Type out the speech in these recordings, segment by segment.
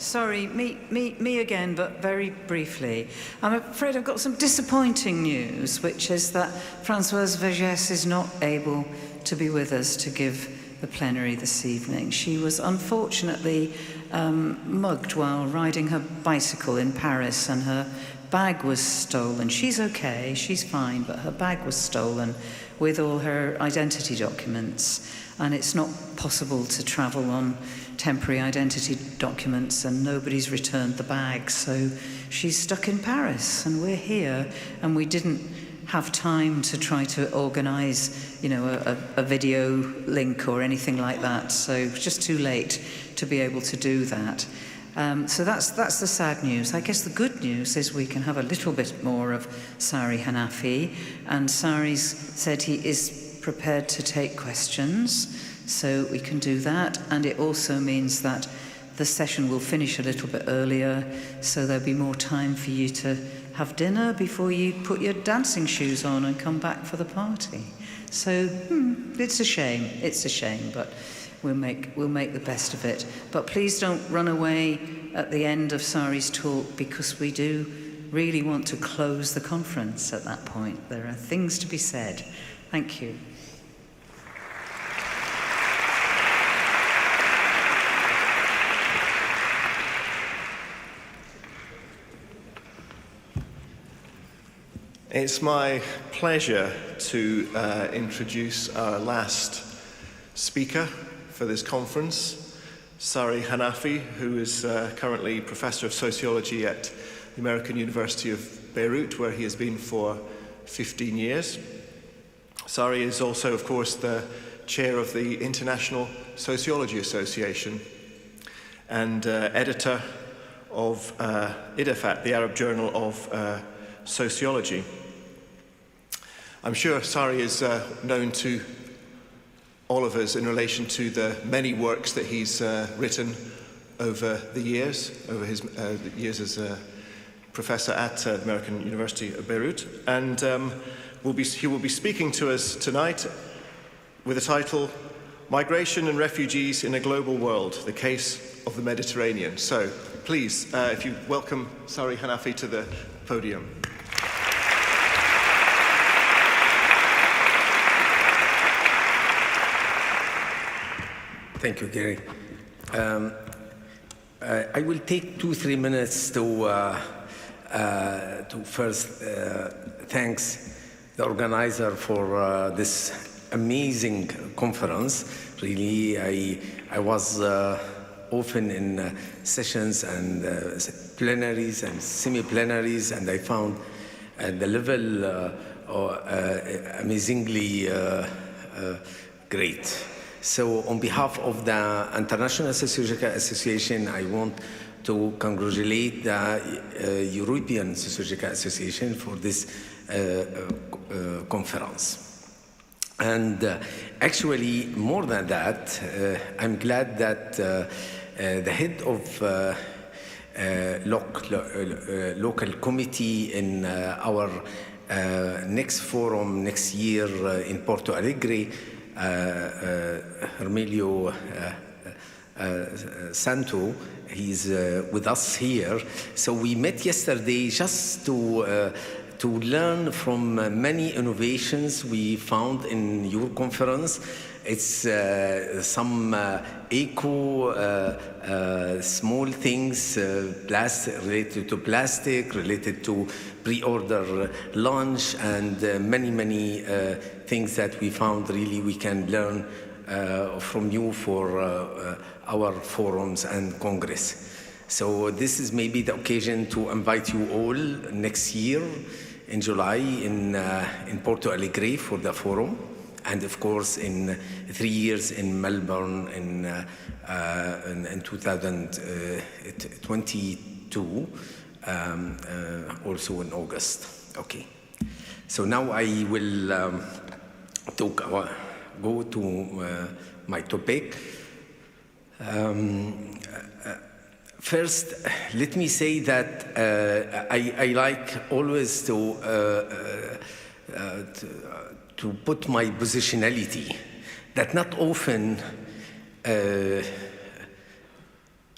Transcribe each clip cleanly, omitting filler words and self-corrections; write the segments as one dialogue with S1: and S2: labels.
S1: Sorry, me again, but very briefly. I'm afraid I've got some disappointing news, which is that Françoise Vergès is not able to be with us to give the plenary this evening. She was unfortunately mugged while riding her bicycle in Paris, and her bag was stolen. She's okay, she's fine, but her bag was stolen with all her identity documents, and it's not possible to travel on temporary identity documents, and nobody's returned the bag, so she's stuck in Paris, and we're here, and we didn't have time to try to organise, you know, a video link or anything like that, so it's just too late to be able to do that. So that's the sad news. I guess the good news is we can have a little bit more of Sari Hanafi, and Sari's said he is prepared to take questions, so we can do that, and it also means that the session will finish a little bit earlier, so there'll be more time for you to have dinner before you put your dancing shoes on and come back for the party. So it's a shame, but we'll make the best of it. But please don't run away at the end of Sari's talk, because we do really want to close the conference at that point. There are things to be said. Thank you.
S2: It's my pleasure to introduce our last speaker for this conference, Sari Hanafi, who is currently Professor of Sociology at the American University of Beirut, where he has been for 15 years. Sari is also, of course, the chair of the International Sociology Association and editor of IDIFAT, the Arab Journal of Sociology. I'm sure Sari is known to all of us in relation to the many works that he's written over the years, over his years as a professor at the American University of Beirut. And he will be speaking to us tonight with the title, Migration and Refugees in a Global World, the Case of the Mediterranean. So please, if you welcome Sari Hanafi to the podium.
S3: Thank you, Gary. I will take 2-3 minutes to first thanks the organizer for this amazing conference. Really, I was often in sessions and plenaries and semi-plenaries, and I found the level amazingly great. So on behalf of the International Sociological Association, I want to congratulate the European Sociological Association for this conference. And actually, more than that, I'm glad that the head of local committee in our next forum next year in Porto Alegre, Hermelio Santo, he's with us here. So we met yesterday just to learn from many innovations we found in your conference. It's some small things related to plastic, related to pre-order lunch, and many things that we found really we can learn from you for our forums and congress. So this is maybe the occasion to invite you all next year in July in Porto Alegre for the forum, and of course in 3 years in Melbourne in 2022, also in August. Okay. So now I will go to my topic. First, let me say that I like always to put my positionality, that not often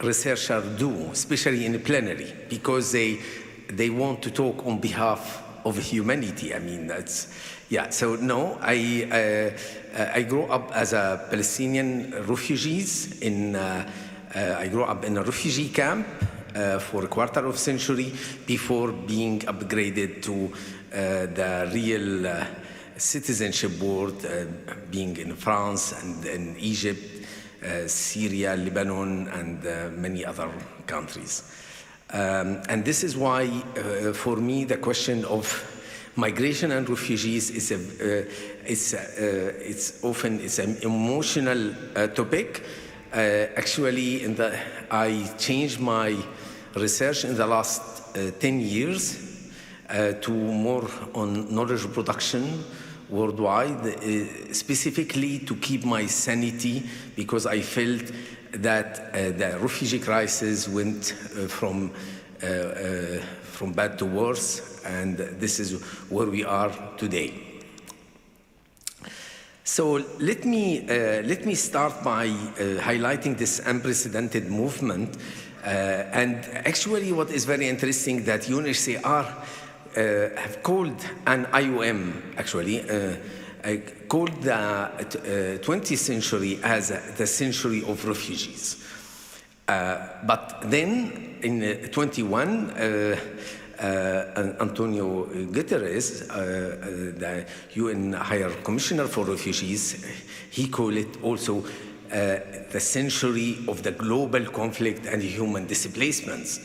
S3: researchers do, especially in the plenary, because they want to talk on behalf of humanity. I mean, that's, yeah. So no, I grew up as a Palestinian refugees I grew up in a refugee camp for a quarter of a century before being upgraded to the real citizenship board, being in France and in Egypt, Syria, Lebanon, and many other countries. And this is why, for me, the question of migration and refugees is it's an emotional topic. Actually, I changed my research in the last 10 years to more on knowledge production worldwide, specifically to keep my sanity, because I felt that the refugee crisis went from bad to worse, and this is where we are today. So let me start by highlighting this unprecedented movement, and actually what is very interesting that UNHCR have called an IOM actually called the 20th century as the century of refugees. But then in 21, Antonio Guterres, the UN High Commissioner for Refugees, he called it also the century of the global conflict and human displacements.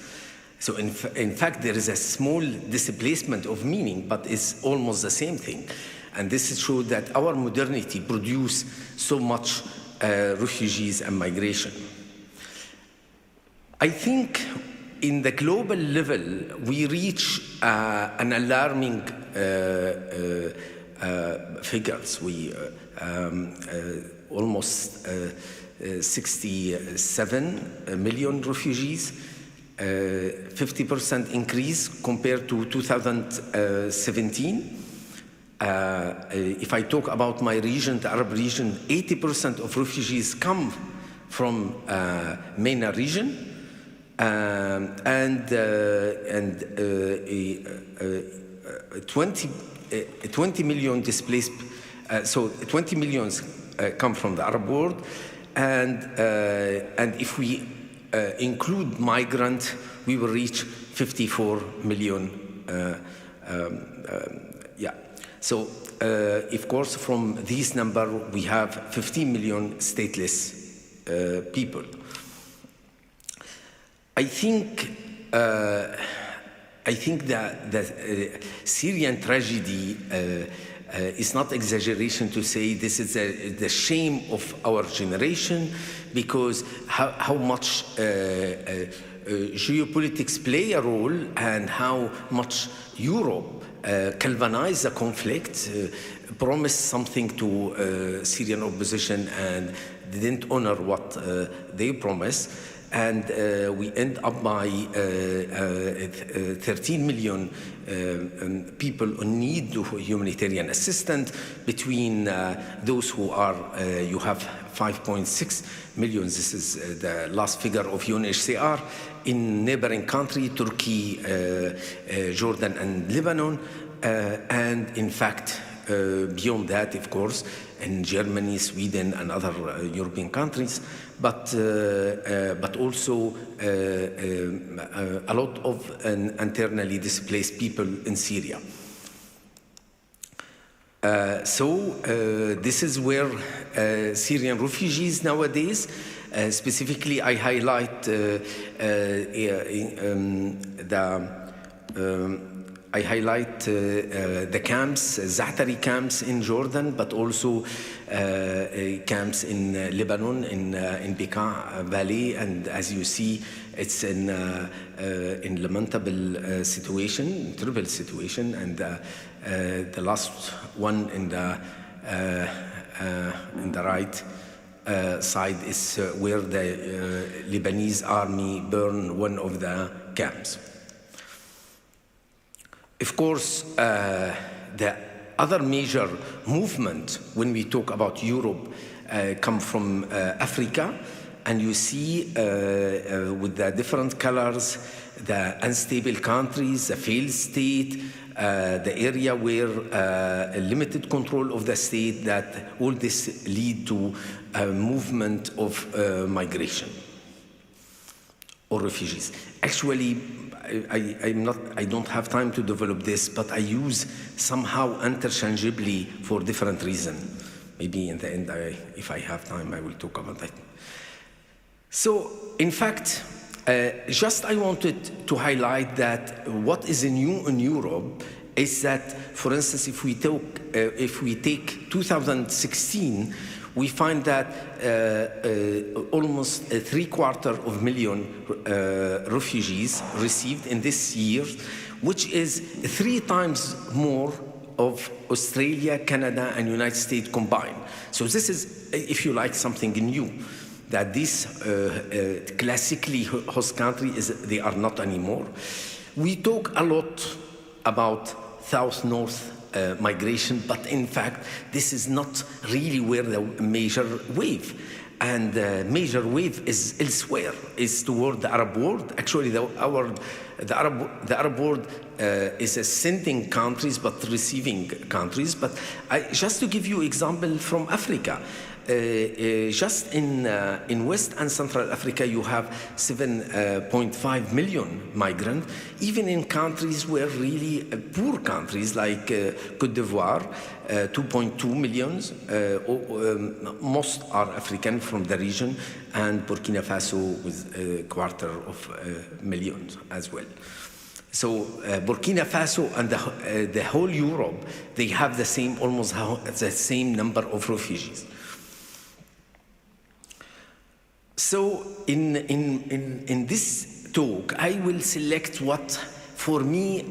S3: So in fact, there is a small displacement of meaning, but it's almost the same thing. And this is true that our modernity produced so much refugees and migration. I think in the global level, we reach an alarming figures. We almost 67 million refugees, 50% increase compared to 2017. If I talk about my region, the Arab region, 80% of refugees come from MENA region, and 20 million displaced. So 20 millions come from the Arab world, and if we include migrant, we will reach 54 million. Yeah. So, of course, from this number, we have 15 million stateless people. I think that the Syrian tragedy is not exaggeration to say this is the shame of our generation, because how much geopolitics play a role, and how much Europe galvanized the conflict, promised something to Syrian opposition and didn't honor what they promised. And we end up by 13 million people in need of humanitarian assistance. Between those who are, you have 5.6 million. This is the last figure of UNHCR in neighboring country, Turkey, Jordan, and Lebanon. And in fact, beyond that, of course, in Germany, Sweden, and other European countries, but also a lot of internally displaced people in Syria. This is where Syrian refugees nowadays, specifically I highlight the camps, Zaatari camps in Jordan, but also camps in Lebanon, in Bekaa Valley, and as you see, it's in lamentable situation, terrible situation, and the last one in the right side is where the Lebanese army burned one of the camps. Of course, the other major movement when we talk about Europe come from Africa, and you see with the different colors, the unstable countries, the failed state, the area where a limited control of the state, that all this lead to a movement of migration or refugees. Actually, I don't have time to develop this, but I use somehow interchangeably for different reasons. Maybe in the end, if I have time, I will talk about that. So, in fact, just I wanted to highlight that what is new in Europe is that, for instance, if we take 2016, we find that almost 750,000 refugees received in this year, which is 3 times more of Australia, Canada, and United States combined. So this is, if you like, something new, that these classically host countries, they are not anymore. We talk a lot about South-North migration, but in fact, this is not really where the major wave. And the major wave is elsewhere, is toward the Arab world. Actually, the Arab world is sending countries, but receiving countries. But just to give you example from Africa, just in West and Central Africa, you have 7.5 million migrants, even in countries where really poor countries like Côte d'Ivoire, 2.2 million, most are African from the region, and Burkina Faso with 250,000 as well. So Burkina Faso and the whole Europe, they have the same, almost the same number of refugees. So in this talk, I will select what, for me,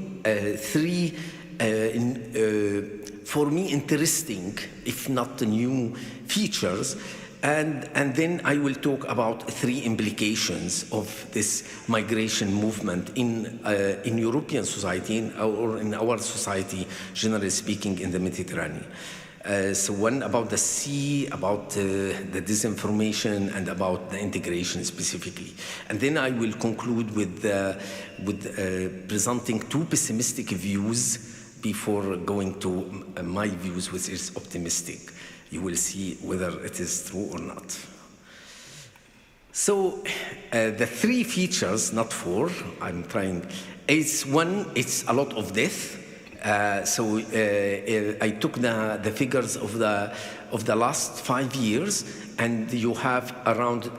S3: for me interesting, if not new features, and then I will talk about 3 implications of this migration movement in European society or in our society, generally speaking, in the Mediterranean. So one about the sea, about the disinformation, and about the integration specifically. And then I will conclude with presenting 2 pessimistic views before going to my views, which is optimistic. You will see whether it is true or not. So the 3 features, not 4, I'm trying, is one, it's a lot of death. So I took the figures of the last 5 years, and you have around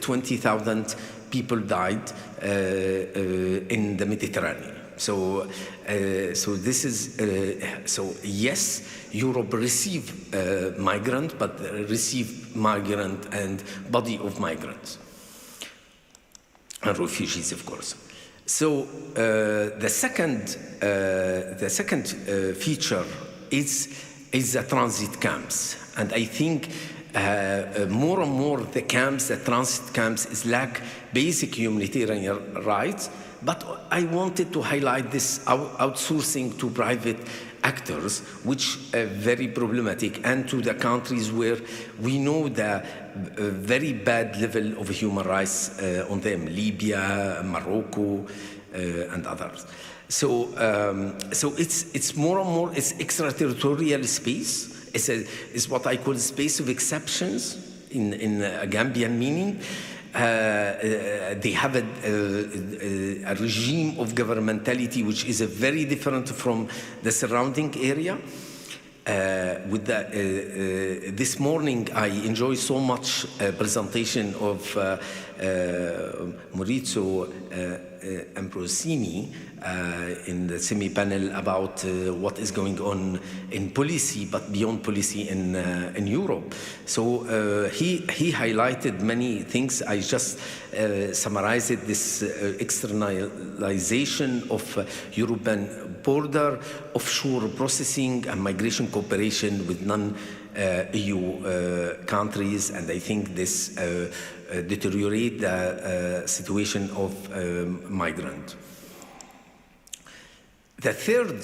S3: 20,000 people died in the Mediterranean. So this is so yes, Europe receive migrant, but receive migrant and body of migrants and refugees, of course. So the second feature is the transit camps, and I think more and more the transit camps lack basic humanitarian rights. But I wanted to highlight this outsourcing to private actors, which are very problematic, and to the countries where we know the very bad level of human rights on them, Libya, Morocco, and others. So it's more and more, it's extraterritorial space. It's what I call space of exceptions in a Gambian meaning. They have a regime of governmentality which is very different from the surrounding area. This morning, I enjoyed so much presentation of Maurizio Ambrosini in the semi-panel about what is going on in policy, but beyond policy in Europe. So he highlighted many things. I just summarized this externalization of European border, offshore processing, and migration cooperation with non-EU countries, and I think this deteriorate the situation of migrant. The third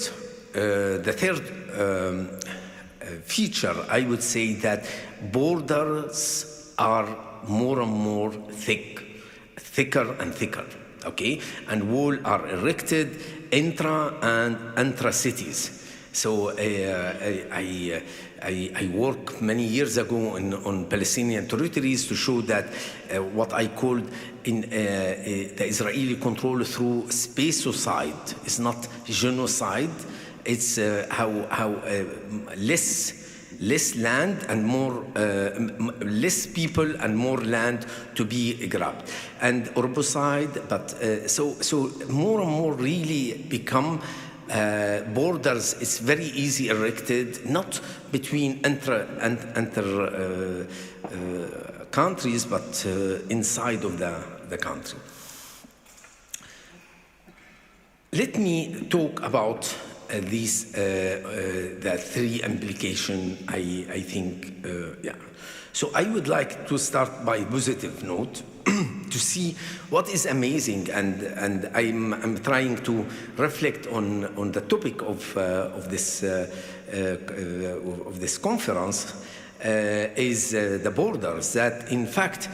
S3: feature, I would say that borders are more and more thicker and thicker, okay? And walls are erected intra and intra-cities. So I worked many years ago on Palestinian territories to show that what I called in the Israeli control through spacocide is not genocide. It's how less land and more less people and more land to be grabbed, and urbicide. But so more and more really become. Borders is very easy erected, not between inter countries, but inside of the country. Let me talk about these the three implications. I think yeah. So I would like to start by positive note. To see what is amazing, and I'm trying to reflect on the topic of this conference is the borders. That in fact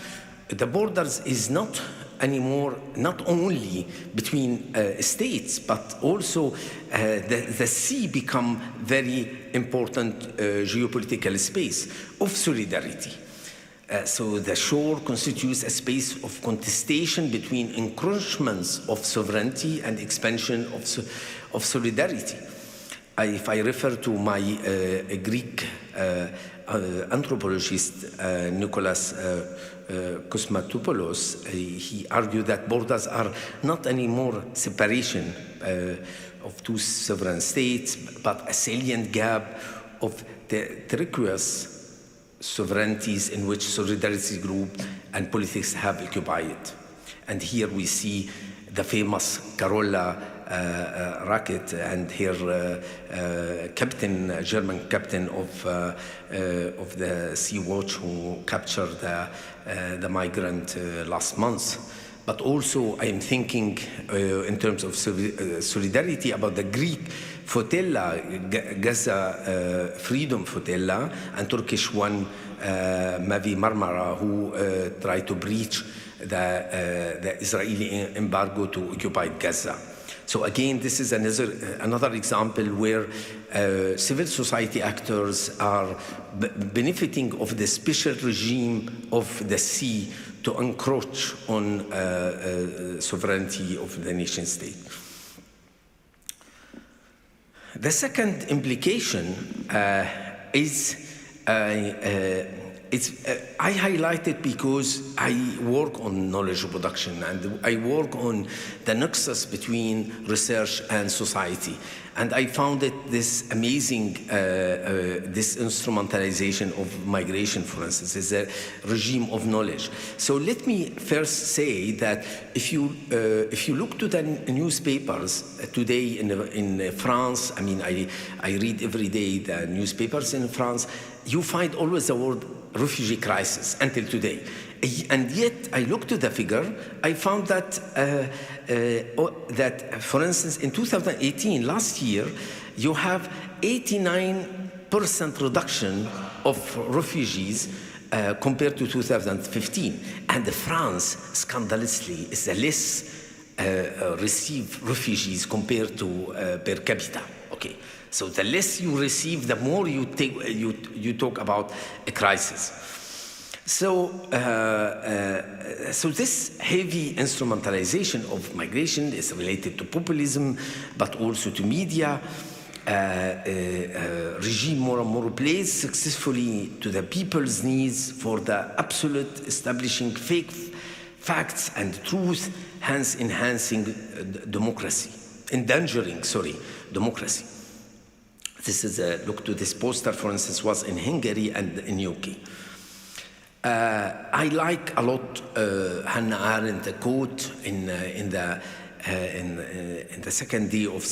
S3: the borders is not anymore not only between states, but also the sea become very important geopolitical space of solidarity. So the shore constitutes a space of contestation between encroachments of sovereignty and expansion of solidarity. If I refer to my Greek anthropologist Nicholas Kosmatopoulos, he argued that borders are not anymore separation of two sovereign states, but a salient gap of the terraqueous sovereignties in which solidarity group and politics have occupied. And here we see the famous Carola Racket and her German captain of the Sea Watch who captured the migrant last month. But also I am thinking in terms of solidarity about the Greek flotilla, Gaza Freedom Flotilla, and Turkish one, Mavi Marmara, who tried to breach the Israeli embargo to occupy Gaza. So again, this is another example where civil society actors are benefiting of the special regime of the sea to encroach on sovereignty of the nation state. The second implication is I highlight it because I work on knowledge production and I work on the nexus between research and society. And I found it this amazing, this instrumentalization of migration, for instance, is a regime of knowledge. So let me first say that if you look to the newspapers today in France, I mean, I read every day the newspapers in France, you find always the word refugee crisis until today. And yet, I looked to the figure, I found that, for instance, in 2018, last year, you have 89% reduction of refugees compared to 2015. And France, scandalously, is the less received refugees compared to per capita. Okay. So the less you receive, the more you talk about a crisis. So, so this heavy instrumentalization of migration is related to populism, but also to media. Regime more and more plays successfully to the people's needs for the absolute establishing fake facts and truth, hence enhancing democracy, endangering, democracy. This is a look to this poster, for instance, was in Hungary and in UK. I like a lot Hannah Arendt quote in the second day of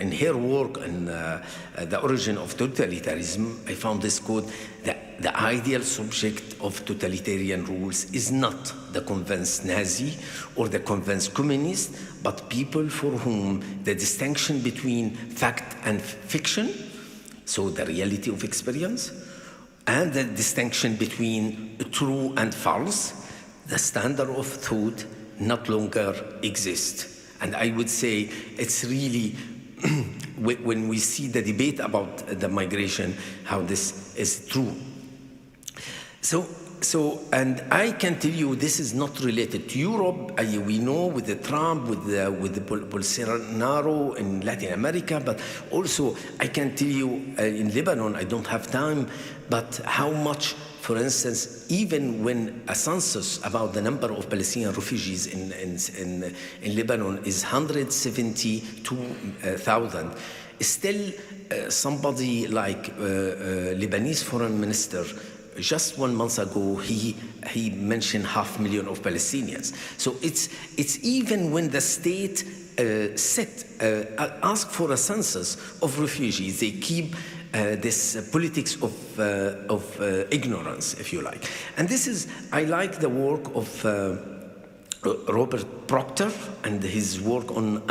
S3: in her work on the origin of totalitarianism. I found this quote: the ideal subject of totalitarian rules is not the convinced Nazi or the convinced communist, but people for whom the distinction between fact and fiction, so the reality of experience, and the distinction between true and false, the standard of truth not longer exists. And I would say it's really, when we see the debate about the migration, how this is true. And I can tell you this is not related to Europe. We know with the Trump, with the Bolsonaro in Latin America, but also I can tell you in Lebanon, I don't have time, but how much, for instance, even when a census about the number of Palestinian refugees in Lebanon is 172,000, still somebody like Lebanese foreign minister, just 1 month ago, he mentioned 500,000 of Palestinians. So it's even when the state ask for a census of refugees, they keep this politics of ignorance, if you like. And this is, I like the work of Robert Proctor and his work on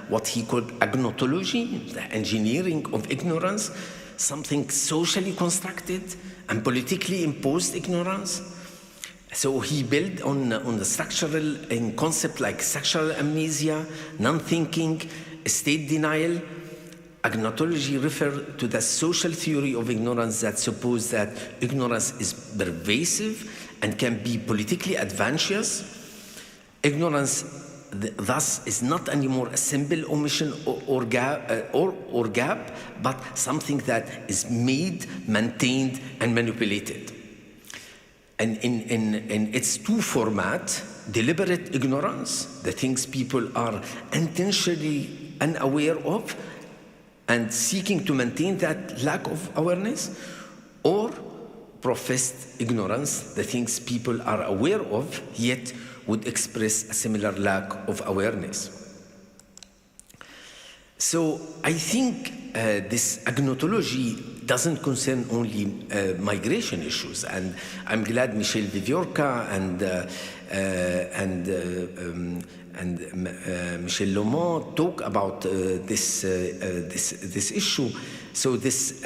S3: what he called agnotology, the engineering of ignorance, something socially constructed and politically imposed ignorance. So he built on the structural in concept like sexual amnesia, non-thinking, state denial. Agnotology refers to the social theory of ignorance that supposes that ignorance is pervasive and can be politically advantageous. Ignorance thus is not anymore a simple omission or gap, but something that is made, maintained, and manipulated. And in its two format, deliberate ignorance, the things people are intentionally unaware of and seeking to maintain that lack of awareness, or professed ignorance, the things people are aware of, yet would express a similar lack of awareness. So I think this agnotology doesn't concern only migration issues, and I'm glad Michel Viviorca and Michel Lomont talk about this issue. So this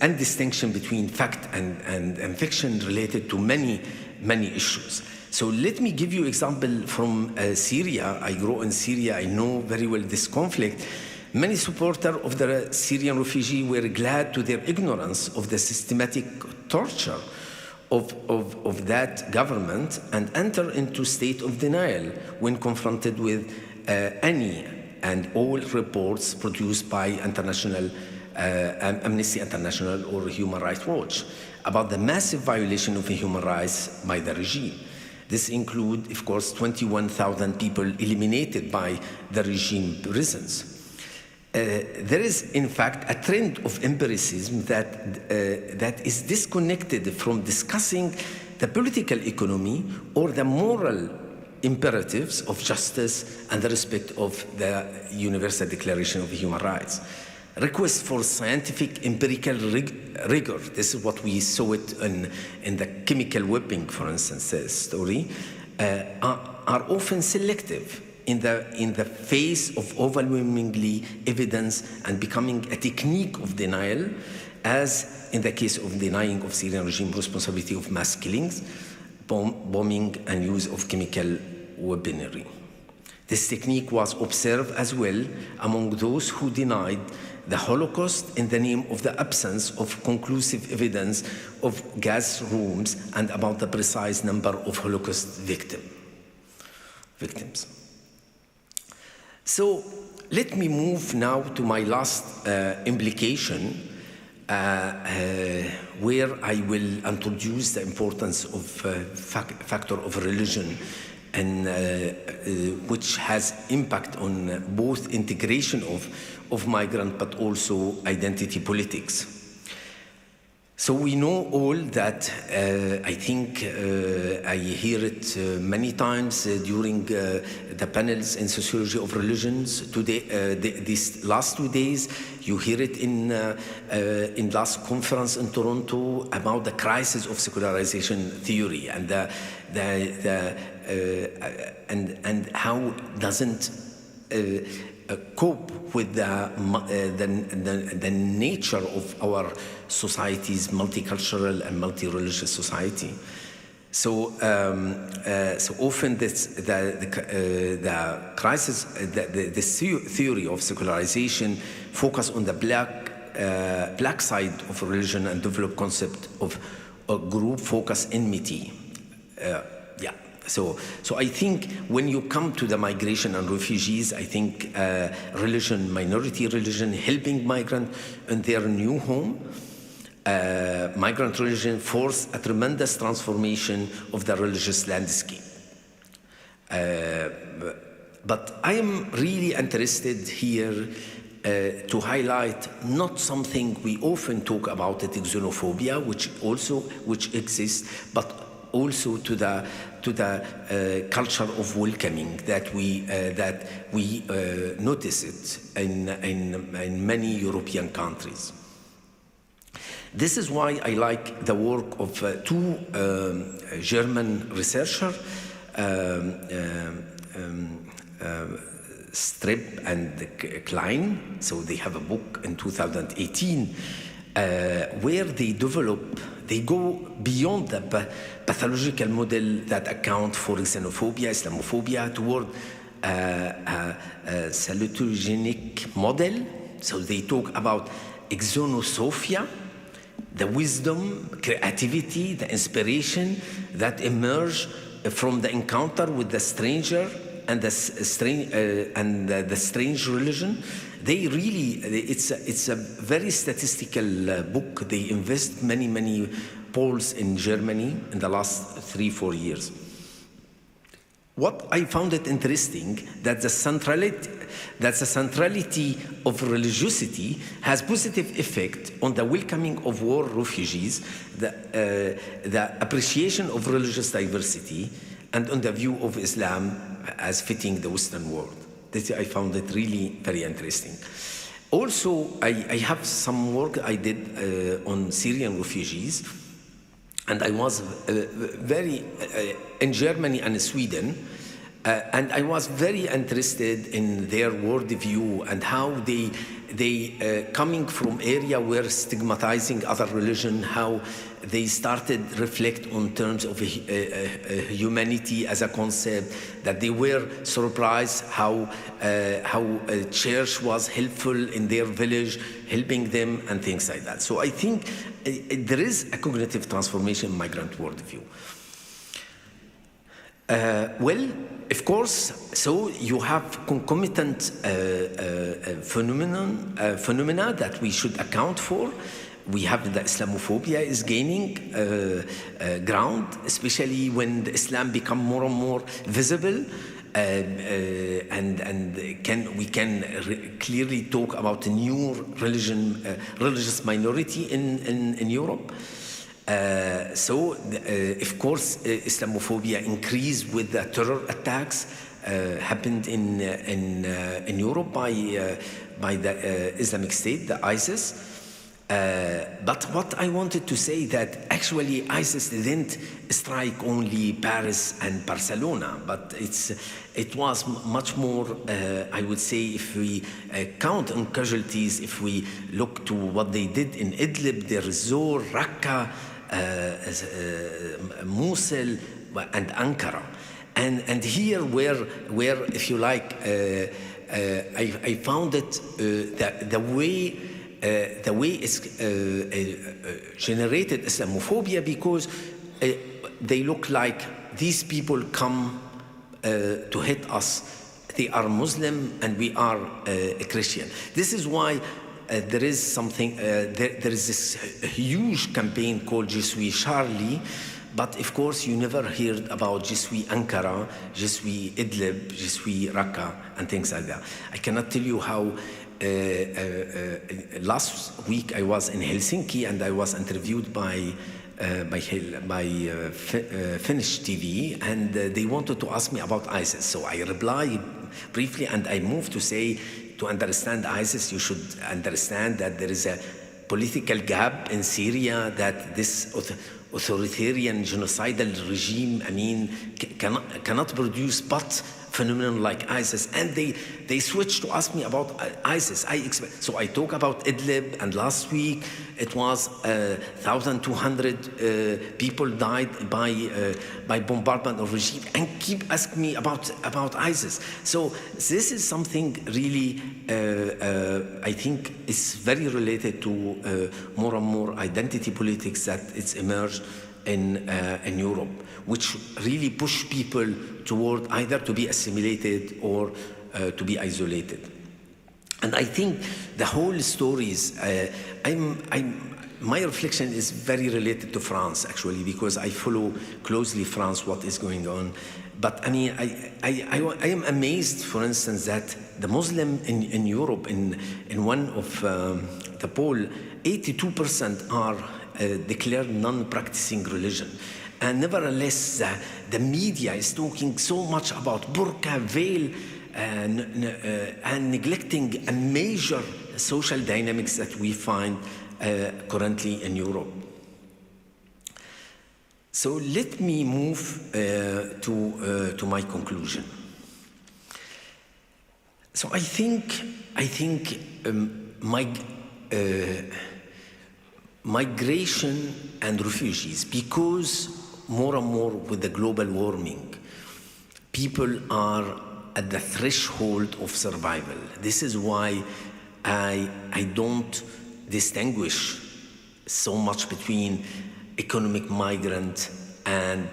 S3: undistinction between fact and fiction related to many issues. So let me give you an example from Syria. I grew in Syria. I know very well this conflict. Many supporters of the Syrian refugee were glad to their ignorance of the systematic torture of that government and enter into state of denial when confronted with any and all reports produced by Amnesty International or Human Rights Watch about the massive violation of human rights by the regime. This includes, of course, 21,000 people eliminated by the regime prisons. There is, in fact, a trend of empiricism that is disconnected from discussing the political economy or the moral imperatives of justice and the respect of the Universal Declaration of Human Rights. Requests for scientific empirical rigor, this is what we saw it in the chemical weapon, for instance, story, are often selective in the face of overwhelmingly evidence and becoming a technique of denial, as in the case of denying of Syrian regime responsibility of mass killings, bombing and use of chemical weaponry. This technique was observed as well among those who denied the Holocaust in the name of the absence of conclusive evidence of gas rooms and about the precise number of Holocaust victims. So let me move now to my last implication, where I will introduce the importance of factor of religion, and which has impact on both integration of migrant but also identity politics. So we know all that, I think I hear it many times during the panels in sociology of religions. Today, these last 2 days, you hear it in last conference in Toronto about the crisis of secularization theory and and how doesn't cope with the nature of our society's multicultural and multi-religious society. So often the crisis, the theory of secularization focus on the black side of religion and develop concept of a group focus enmity. So I think when you come to the migration and refugees, I think religion, minority religion, helping migrants in their new home, migrant religion forced a tremendous transformation of the religious landscape. But I am really interested here to highlight not something we often talk about, it xenophobia, which exists, but also to the culture of welcoming that we notice it in many European countries. This is why I like the work of two German researchers, Streb and Klein. So they have a book in 2018 where they go beyond the pathological model that account for xenophobia, Islamophobia, toward a salutogenic model. So they talk about exonosophia, the wisdom, creativity, the inspiration that emerge from the encounter with the stranger and the strange religion. They really, it's a very statistical book. They invest many polls in Germany in the last 3-4 years. What I found it interesting that the centrality of religiosity has positive effect on the welcoming of war refugees, the appreciation of religious diversity, and on the view of Islam as fitting the Western world. I found it really very interesting. Also, I have some work I did on Syrian refugees, and I was in Germany and Sweden, and I was very interested in their worldview and how they coming from area where stigmatizing other religion, how they started reflect on terms of humanity as a concept, that they were surprised how a church was helpful in their village, helping them and things like that. So I think there is a cognitive transformation in migrant worldview. Well, of course, so you have concomitant phenomena that we should account for. We have the Islamophobia is gaining ground, especially when the Islam become more and more visible, and we can clearly talk about a new religious minority in Europe. Of course, Islamophobia increased with the terror attacks happened in Europe by the Islamic State, the ISIS. But what I wanted to say that actually ISIS didn't strike only Paris and Barcelona, but it was much more, I would say, if we count on casualties, if we look to what they did in Idlib, Deir ez-Zor, Raqqa, Mosul, and Ankara. And here where if you like, I found it the way it's generated Islamophobia, because they look like these people come to hit us. They are Muslim and we are Christian. This is why there is something, there is this huge campaign called Je suis Charlie, but of course you never heard about Je suis Ankara, Je suis Idlib, Je suis Raqqa, and things like that. I cannot tell you how last week I was in Helsinki and I was interviewed by Finnish TV, and they wanted to ask me about ISIS. So I replied briefly, and I moved to say, to understand ISIS, you should understand that there is a political gap in Syria, that this authoritarian genocidal regime, I mean, cannot produce but phenomenon like ISIS, and they switched to ask me about ISIS. So I talk about Idlib, and last week it was 1,200 people died by bombardment of regime, and keep asking me about ISIS. So this is something really I think is very related to more and more identity politics that it's emerged in Europe, which really push people toward either to be assimilated or to be isolated. And I think the whole stories, my reflection is very related to France, actually, because I follow closely France, what is going on. But I mean, I am amazed, for instance, that the Muslim in Europe, in one of the poll, 82% are declared non-practicing religion. And nevertheless, the media is talking so much about burqa, veil, and neglecting a major social dynamics that we find currently in Europe. So let me move to my conclusion. So I think migration and refugees, because more and more with the global warming, people are at the threshold of survival. This is why I don't distinguish so much between economic migrant and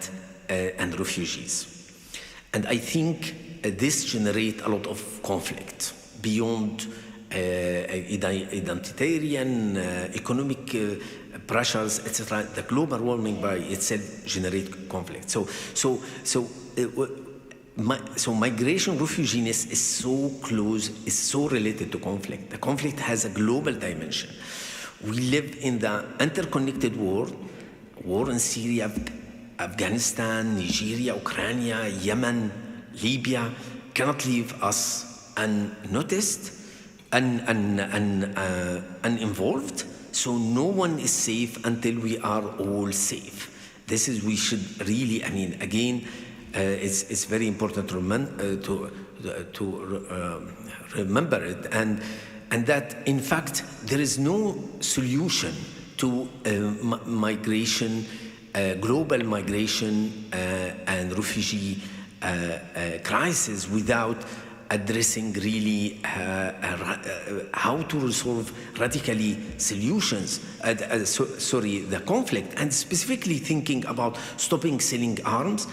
S3: refugees. And I think this generates a lot of conflict beyond identitarian, economic pressures, etc. The global warming by itself generates conflict. So migration, refugees is so close, is so related to conflict. The conflict has a global dimension. We live in the interconnected world, war in Syria, Afghanistan, Nigeria, Ukraine, Yemen, Libya, cannot leave us unnoticed, uninvolved. So no one is safe until we are all safe. This is, we should really, I mean, again, it's very important to remember it, and that in fact there is no solution to migration, global migration and refugee crisis without addressing really how to resolve radically solutions, the conflict, and specifically thinking about stopping selling arms.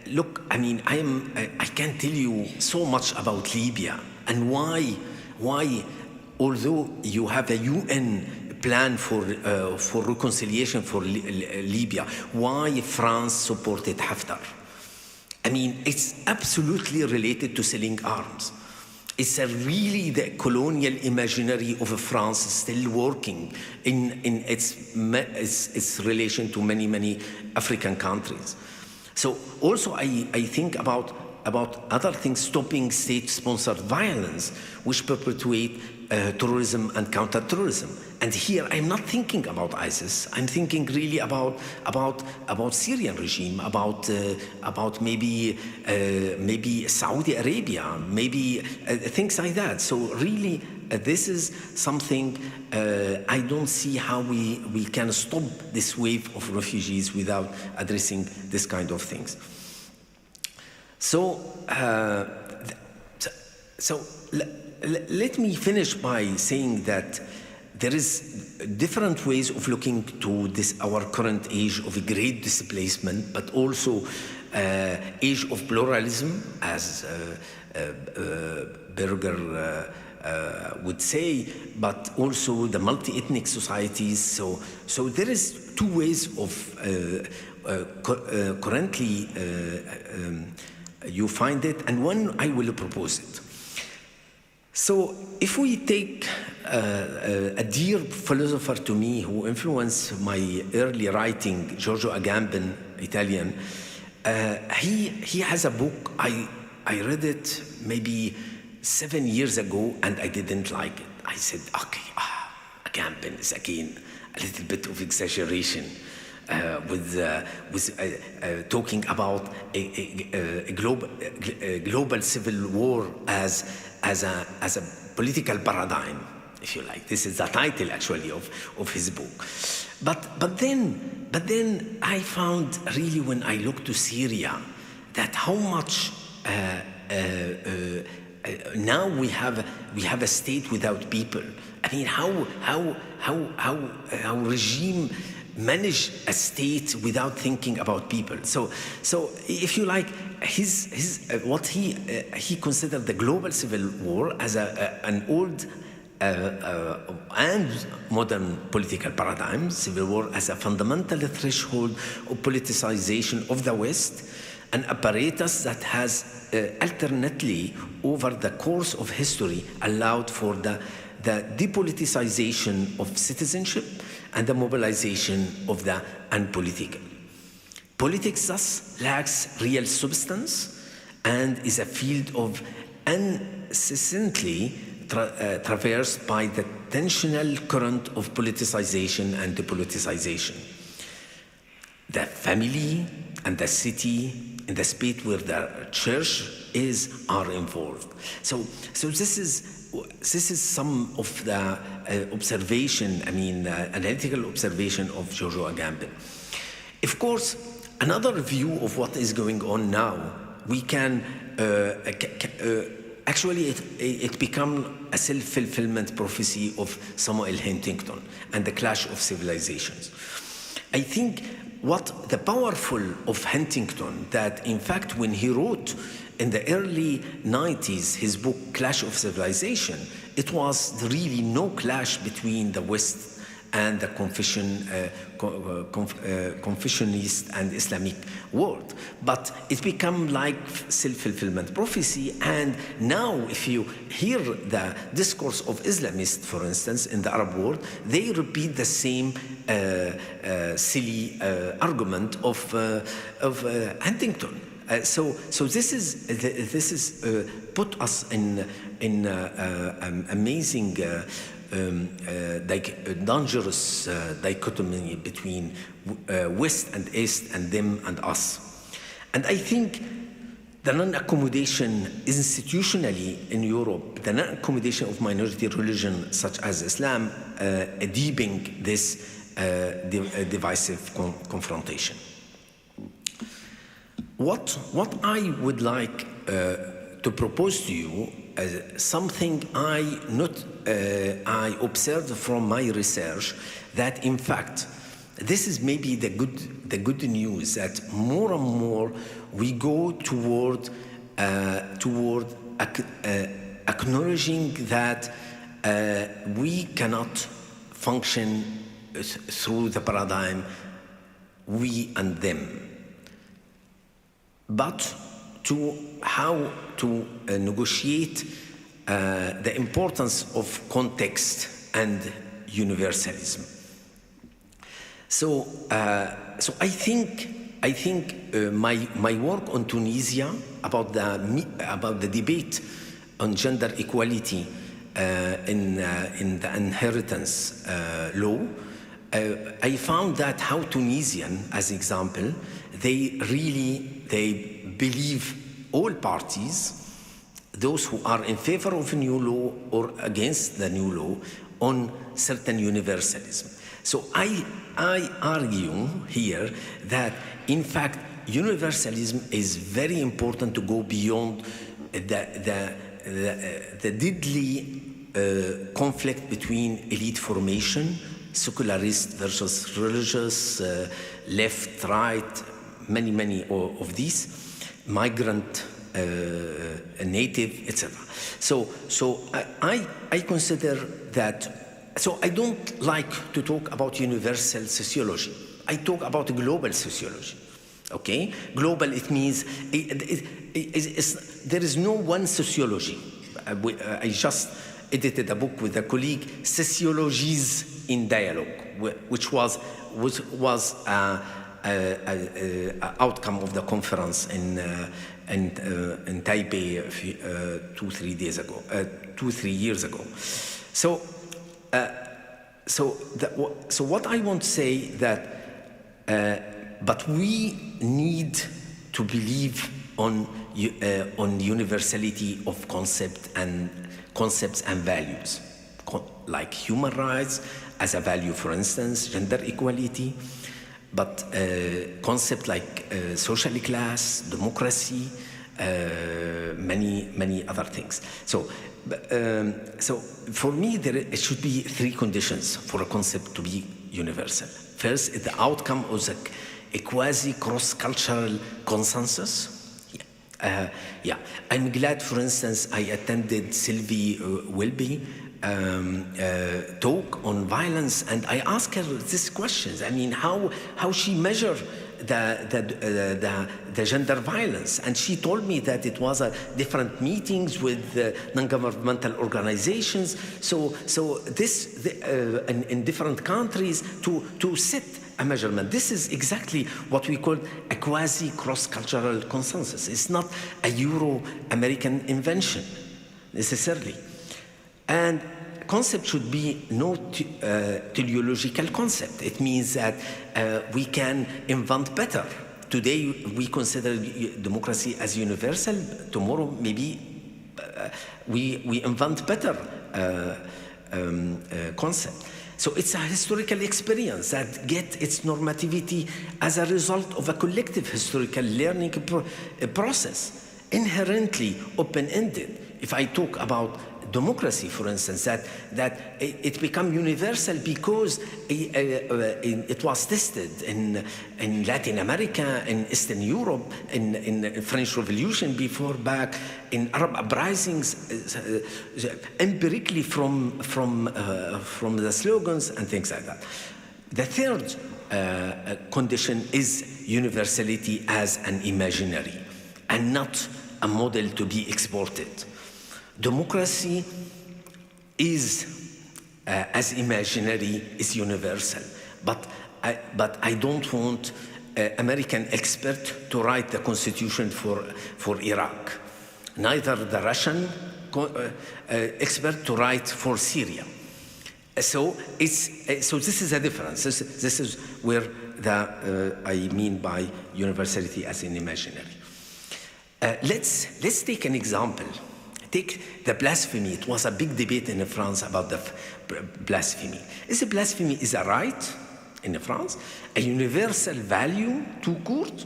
S3: Look, I mean, I can't tell you so much about Libya and why, although you have a UN plan for reconciliation for Libya, why France supported Haftar. I mean, it's absolutely related to selling arms. It's really the colonial imaginary of France still working in its relation to many African countries. So also I think about other things, stopping state-sponsored violence, which perpetuate terrorism and counter-terrorism. And here I'm not thinking about ISIS. I'm thinking really about Syrian regime, about maybe Saudi Arabia, maybe things like that. So really, this is something I don't see how we can stop this wave of refugees without addressing this kind of things. So let me finish by saying that there is different ways of looking to this, our current age of great displacement, but also age of pluralism, as Berger would say, but also the multi-ethnic societies. So there is two ways of currently you find it, and one I will propose it. So if we take a dear philosopher to me who influenced my early writing, Giorgio Agamben, Italian, he has a book. I read it maybe 7 years ago and I didn't like it. I said, okay, Agamben is again a little bit of exaggeration. talking about a global civil war as a political paradigm, if you like. This is the title actually of his book. But then I found really, when I looked to Syria, that how much now we have a state without people. I mean, how regime manage a state without thinking about people. So if you like, what he considered the global civil war as an old and modern political paradigm, civil war as a fundamental threshold of politicization of the West, an apparatus that has alternately over the course of history allowed for the depoliticization of citizenship and the mobilization of the unpolitical. Politics thus lacks real substance and is a field of incessantly traversed by the tensional current of politicization and depoliticization. The family and the city and the space where the church are involved. So this is some of the observation, analytical observation of Giorgio Agamben. Of course, another view of what is going on now, we can actually it become a self-fulfillment prophecy of Samuel Huntington and the clash of civilizations. I think what the powerful of Huntington, that in fact when he wrote in the early 90s his book Clash of Civilization, it was really no clash between the West and the Confucianist and Islamic world, but it became like self-fulfillment prophecy. And now if you hear the discourse of Islamists, for instance, in the Arab world, they repeat the same silly argument of Huntington. So this is put us in amazing dangerous dichotomy between West and East and them and us. And I think the non-accommodation institutionally in Europe, the non-accommodation of minority religion such as Islam, deepening this divisive confrontation. What I would like to propose to you, something I observed from my research, that in fact this is maybe the good news, that more and more we go toward acknowledging that we cannot function through the paradigm we and them, but to how to negotiate the importance of context and universalism. So I think my work on Tunisia about the debate on gender equality in the inheritance law, I found that how Tunisian, as example, they believe all parties, those who are in favor of a new law or against the new law, on certain universalism. So I argue here that in fact universalism is very important to go beyond the deadly conflict between elite formation, secularist versus religious, left, right, many of these, migrant, native, etc. So I consider that. So I don't like to talk about universal sociology. I talk about global sociology. Okay, global. It means there is no one sociology. I just edited a book with a colleague, Sociologies in Dialogue, which was outcome of the conference in Taipei 2-3 years ago. So what I want to say that But we need to believe on universality of concepts and values, like human rights as a value, for instance, gender equality, but concepts like social class, democracy, many other things. So for me, it should be three conditions for a concept to be universal. First, the outcome of a quasi-cross-cultural consensus. I'm glad, for instance, I attended Sylvie Wilby talk on violence, and I asked her these questions. I mean, how she measured the gender violence, and she told me that it was different meetings with non-governmental organizations. So this in different countries to set a measurement. This is exactly what we call a quasi-cross-cultural consensus. It's not a Euro-American invention necessarily. And concept should be no teleological concept. It means that we can invent better. Today we consider democracy as universal. Tomorrow maybe we invent better concept. So it's a historical experience that gets its normativity as a result of a collective historical learning process, inherently open-ended. If I talk about democracy, for instance, that it became universal because it was tested in Latin America, in Eastern Europe, in French Revolution before, back in Arab uprisings, empirically from the slogans and things like that. The third condition is universality as an imaginary and not a model to be exported. Democracy is, as imaginary, is universal. But I don't want American expert to write the constitution for Iraq. Neither the Russian expert to write for Syria. So this is a difference. This is where I mean by universality as an imaginary. Let's take an example. Take the blasphemy. It was a big debate in France about the blasphemy. Is a blasphemy a right in France, a universal value to court?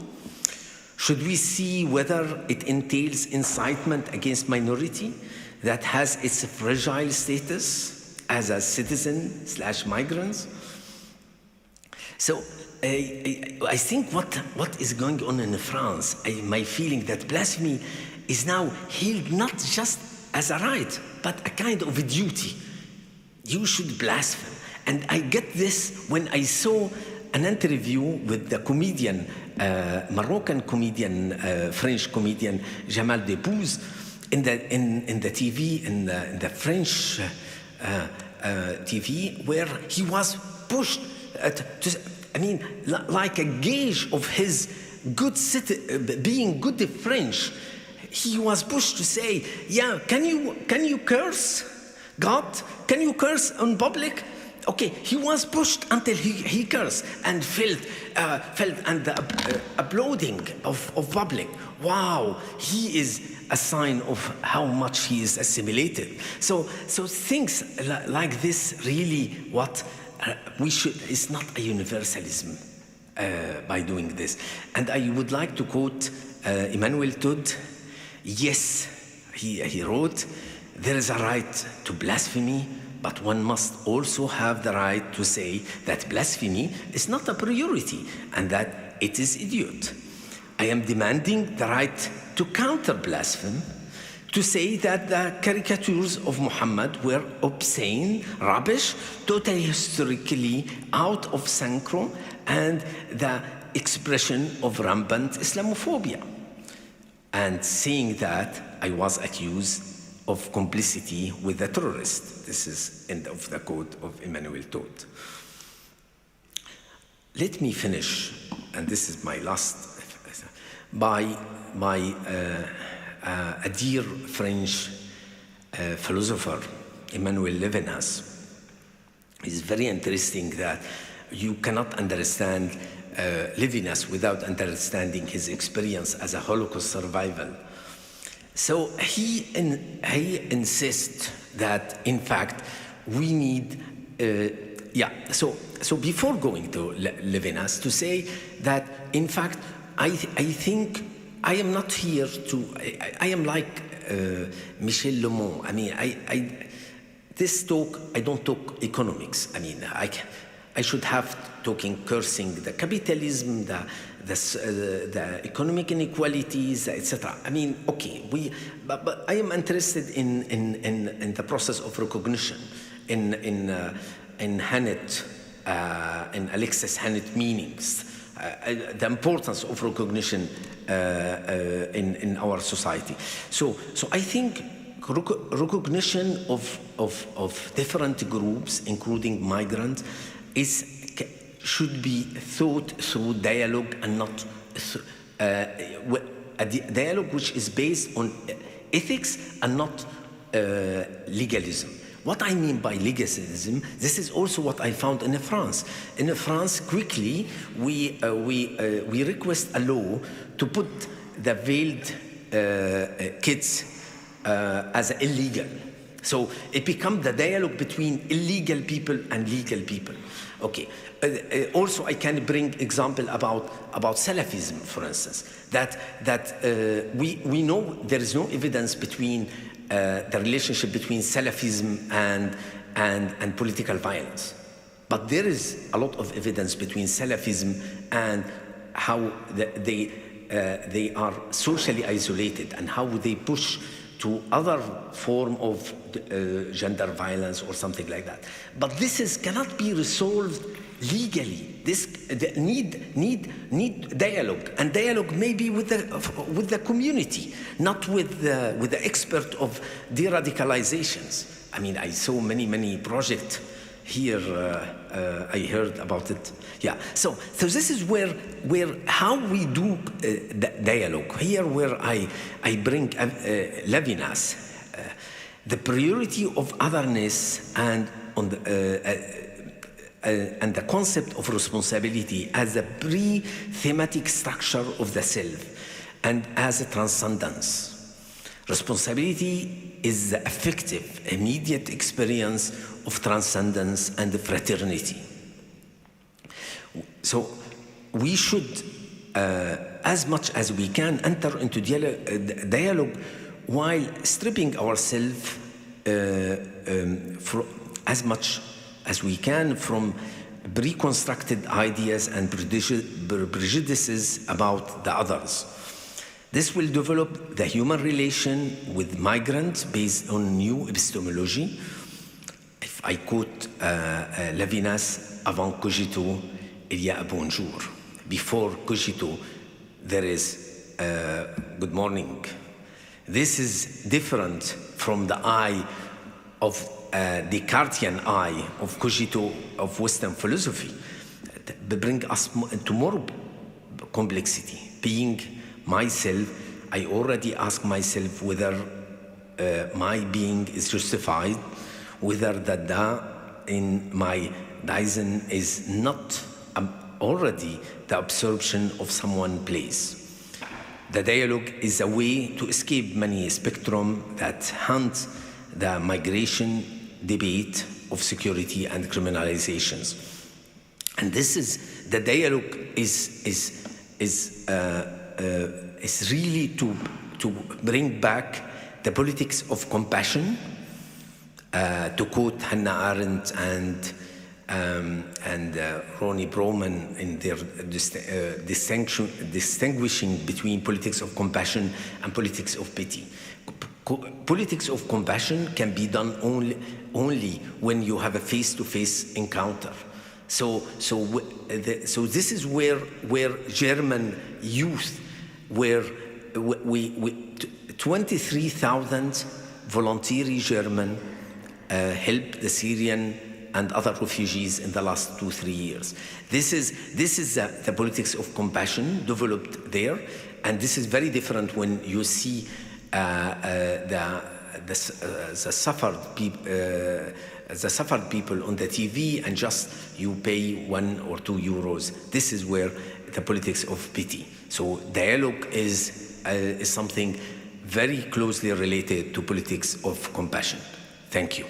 S3: Should we see whether it entails incitement against minority that has its fragile status as a citizen/migrants? So I think what is going on in France, my feeling that blasphemy is now held not just as a right, but a kind of a duty. You should blaspheme. And I get this when I saw an interview with the comedian, Moroccan comedian, French comedian, Jamal Debbouze, in the TV, in the French TV, where he was pushed like a gauge of his being good French. He was pushed to say, yeah, can you curse God? Can you curse on public? Okay, he was pushed until he cursed and felt applauding of public. Wow, he is a sign of how much he is assimilated. So things like this really what we should, it's not a universalism by doing this. And I would like to quote Emmanuel Todd. Yes, he wrote, there is a right to blasphemy, but one must also have the right to say that blasphemy is not a priority and that it is idiot. I am demanding the right to counter blasphemy, to say that the caricatures of Muhammad were obscene, rubbish, totally historically out of synchro, and the expression of rampant Islamophobia. And seeing that, I was accused of complicity with the terrorist. This is end of the quote of Emmanuel Todd. Let me finish, and this is my last, by a dear French philosopher, Emmanuel Levinas. It's very interesting that you cannot understand Levinas without understanding his experience as a Holocaust survivor. So he insists that, in fact, we need, So before going to Levinas, to say that, in fact, I think I am not here to, I am like Michel Lemont. I mean, this talk, I don't talk economics. I mean, I should have talking, cursing the capitalism, the economic inequalities, etc. I mean, okay, but I am interested in the process of recognition, in Hannett, in Alexis Hannett meanings, the importance of recognition in our society. So I think recognition of different groups, including migrants, should be thought through dialogue and not a dialogue which is based on ethics and not legalism. What I mean by legalism, this is also what I found in France. In France, quickly, we request a law to put the veiled kids as illegal. So it becomes the dialogue between illegal people and legal people. Okay. Also, I can bring example about Salafism, for instance. That we know there is no evidence between the relationship between Salafism and political violence, but there is a lot of evidence between Salafism and how they are socially isolated and how they push to other form of gender violence or something like that. But this cannot be resolved legally. Need dialogue, and dialogue maybe with the community, not with the expert of de-radicalizations. I mean, I saw many projects here. I heard about it. Yeah. So this is where how we do dialogue. Here, where I bring Levinas, the priority of otherness and on the concept of responsibility as a pre-thematic structure of the self and as a transcendence. Responsibility is the effective, immediate experience of transcendence and fraternity. So we should, as much as we can, enter into dialogue while stripping ourselves as much as we can from preconstructed ideas and prejudices about the others. This will develop the human relation with migrants based on new epistemology. If I quote Levinas, avant cogito, il y a bonjour. Before cogito, there is good morning. This is different from the eye of the Descartian eye of cogito of Western philosophy. They bring us into more complexity. Being myself, I already ask myself whether my being is justified, whether the da in my Dasein is not already the absorption of someone's place. The dialogue is a way to escape many spectrum that haunt the migration debate of security and criminalizations. And this is, the dialogue is really to bring back the politics of compassion, to quote Hannah Arendt and Ronnie Broman in their distinguishing between politics of compassion and politics of pity. Politics of compassion can be done only when you have a face-to-face encounter. So this is where German youth, where 23,000 voluntary German helped the Syrian and other refugees in the last 2-3 years. This is the politics of compassion developed there, and this is very different when you see the suffered the suffered people on the TV and just you pay 1 or 2 euros. This is where the politics of pity. So dialogue is something very closely related to politics of compassion. Thank you.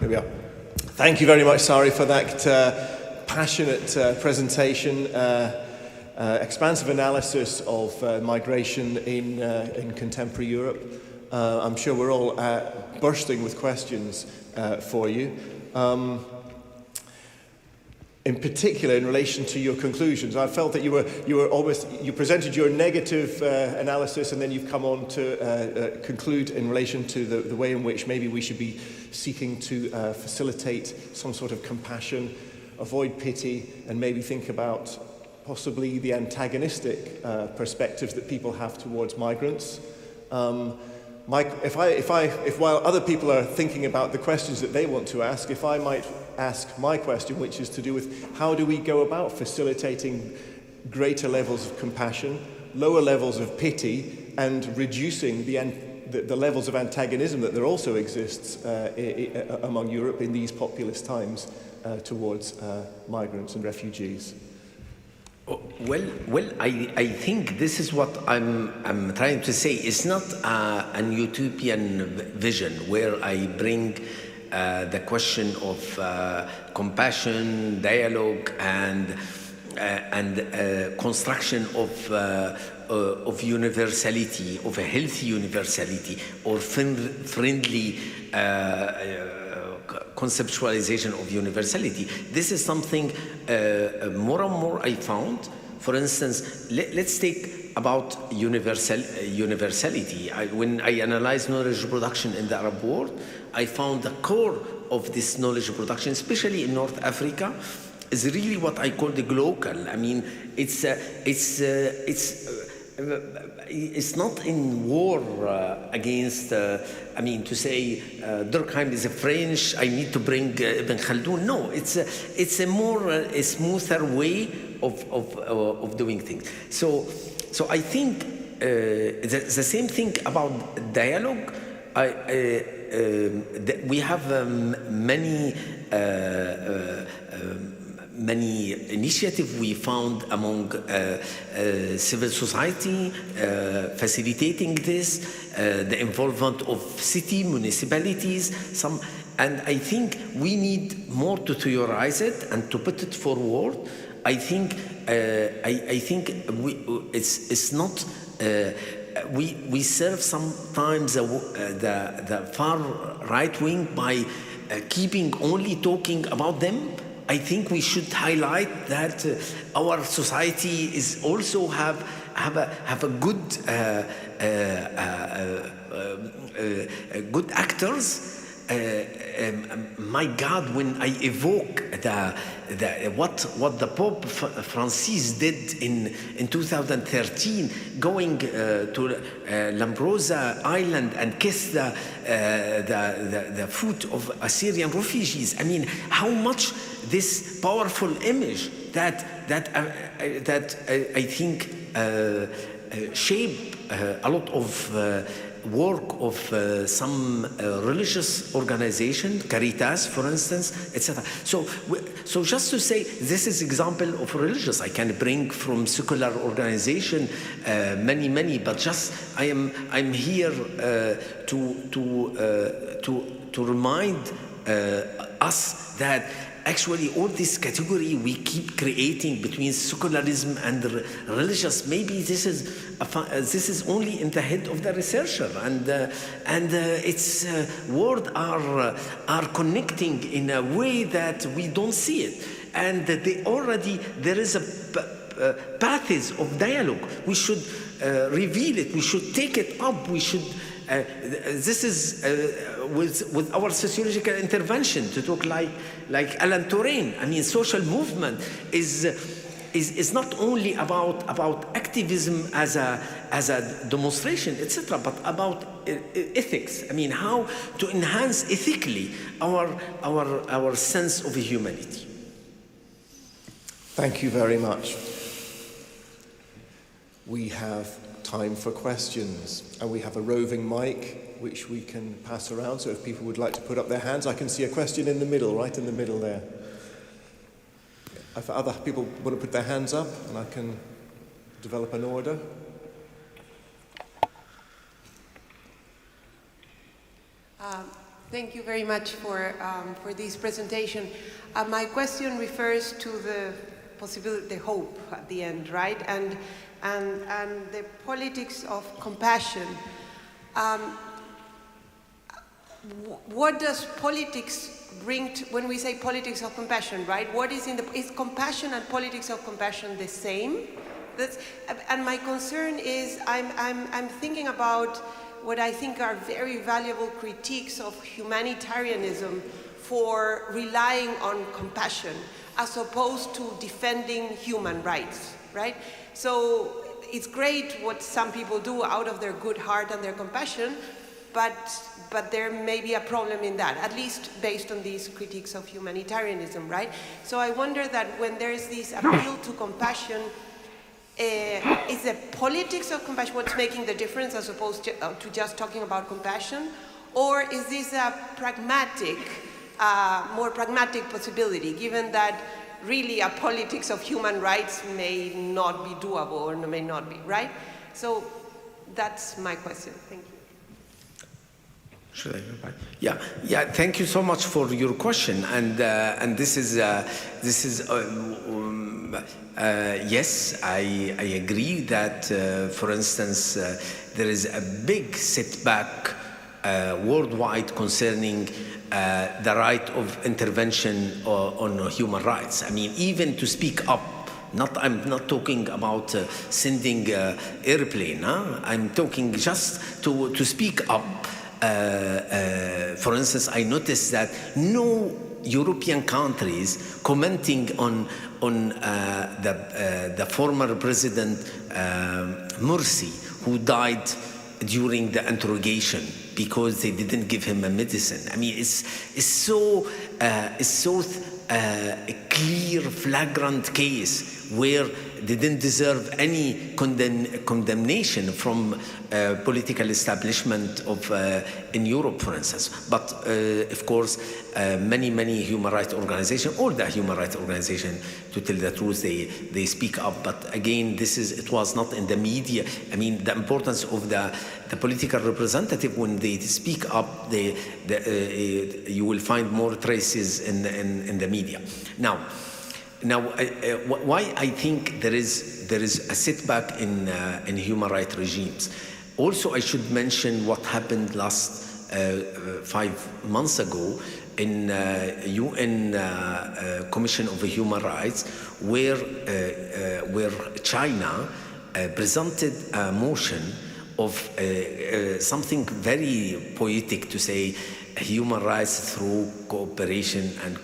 S2: Here we are. Thank you very much, Sari, for that passionate presentation, expansive analysis of migration in contemporary Europe. I'm sure we're all bursting with questions for you. In particular, in relation to your conclusions, I felt that you presented your negative analysis, and then you've come on to conclude in relation to the way in which maybe we should be seeking to facilitate some sort of compassion, avoid pity, and maybe think about possibly the antagonistic perspectives that people have towards migrants. If while other people are thinking about the questions that they want to ask, if I might ask my question, which is to do with how do we go about facilitating greater levels of compassion, lower levels of pity, and reducing the levels of antagonism that there also exists among Europe in these populist times towards migrants and refugees.
S3: Well, I think this is what I'm trying to say. It's not an utopian vision where I bring the question of compassion, dialogue, and construction of universality, of a healthy universality, or friendly conceptualization of universality. This is something more and more I found. For instance, let's take about universality. When I analyze knowledge production in the Arab world, I found the core of this knowledge production, especially in North Africa, is really what I call the glocal. I mean, it's not in war against, I mean, to say Durkheim is a French, I need to bring Ibn Khaldun. No, it's a more a smoother way of doing things. So I think the same thing about dialogue. We have many initiatives we found among civil society facilitating this, the involvement of city, municipalities, and I think we need more to theorize it and to put it forward. I think it's not. We serve sometimes the far right wing by keeping only talking about them. I think we should highlight that our society is also have a good actors. My God, when I evoke what the Pope Francis did in 2013, going to Lampedusa Island and kiss the foot of Assyrian refugees. I mean, how much this powerful image that I think shape a lot of work of some religious organization, Caritas, for instance, etc. So just to say, this is example of religious. I can bring from secular organization many, but just I'm here to remind us that actually all this category we keep creating between secularism and religious, maybe this is only in the head of the researcher, and its words are connecting in a way that we don't see it, and there is a paths of dialogue. We should reveal it. We should take it up. We should This is with our sociological intervention to talk like Alan Turing. I mean, social movement is not only about activism as a demonstration, etc., but about ethics. I mean, how to enhance ethically our sense of humanity.
S2: Thank you very much. We have time for questions, and we have a roving mic which we can pass around, so if people would like to put up their hands. I can see a question in the middle, right in the middle there. If other people want to put their hands up, and I can develop an order.
S4: Thank you very much for this presentation. My question refers to the possibility, the hope at the end, right? And the politics of compassion. What does politics bring to, when we say politics of compassion, right? What is is compassion and politics of compassion the same? And my concern is I'm thinking about what I think are very valuable critiques of humanitarianism for relying on compassion as opposed to defending human rights, right? So it's great what some people do out of their good heart and their compassion, but there may be a problem in that, at least based on these critiques of humanitarianism, right? So I wonder that when there is this appeal to compassion, is the politics of compassion what's making the difference as opposed to just talking about compassion? Or is this a pragmatic, more pragmatic possibility, given that really a politics of human rights may not be doable or may not be, right? So that's my question. Thank you.
S3: Should I go back? Yeah. Thank you so much for your question, and this is yes, I agree that for instance there is a big setback worldwide concerning the right of intervention on human rights. I mean, even to speak up. I'm not talking about sending airplane. I'm talking just to speak up. For instance, I noticed that no European countries commenting on the former President Morsi, who died during the interrogation because they didn't give him a medicine. I mean, it's so a clear, flagrant case where they didn't deserve any condemnation from political establishment of in Europe, for instance. But of course, many human rights organizations, all the human rights organizations, to tell the truth, they speak up. But again, it was not in the media. I mean, the importance of the political representative, when they speak up, you will find more traces in the media. Now, why I think there is a setback in human rights regimes. Also, I should mention what happened last 5 months ago in UN Commission of Human Rights, where China presented a motion of something very poetic to say human rights through cooperation and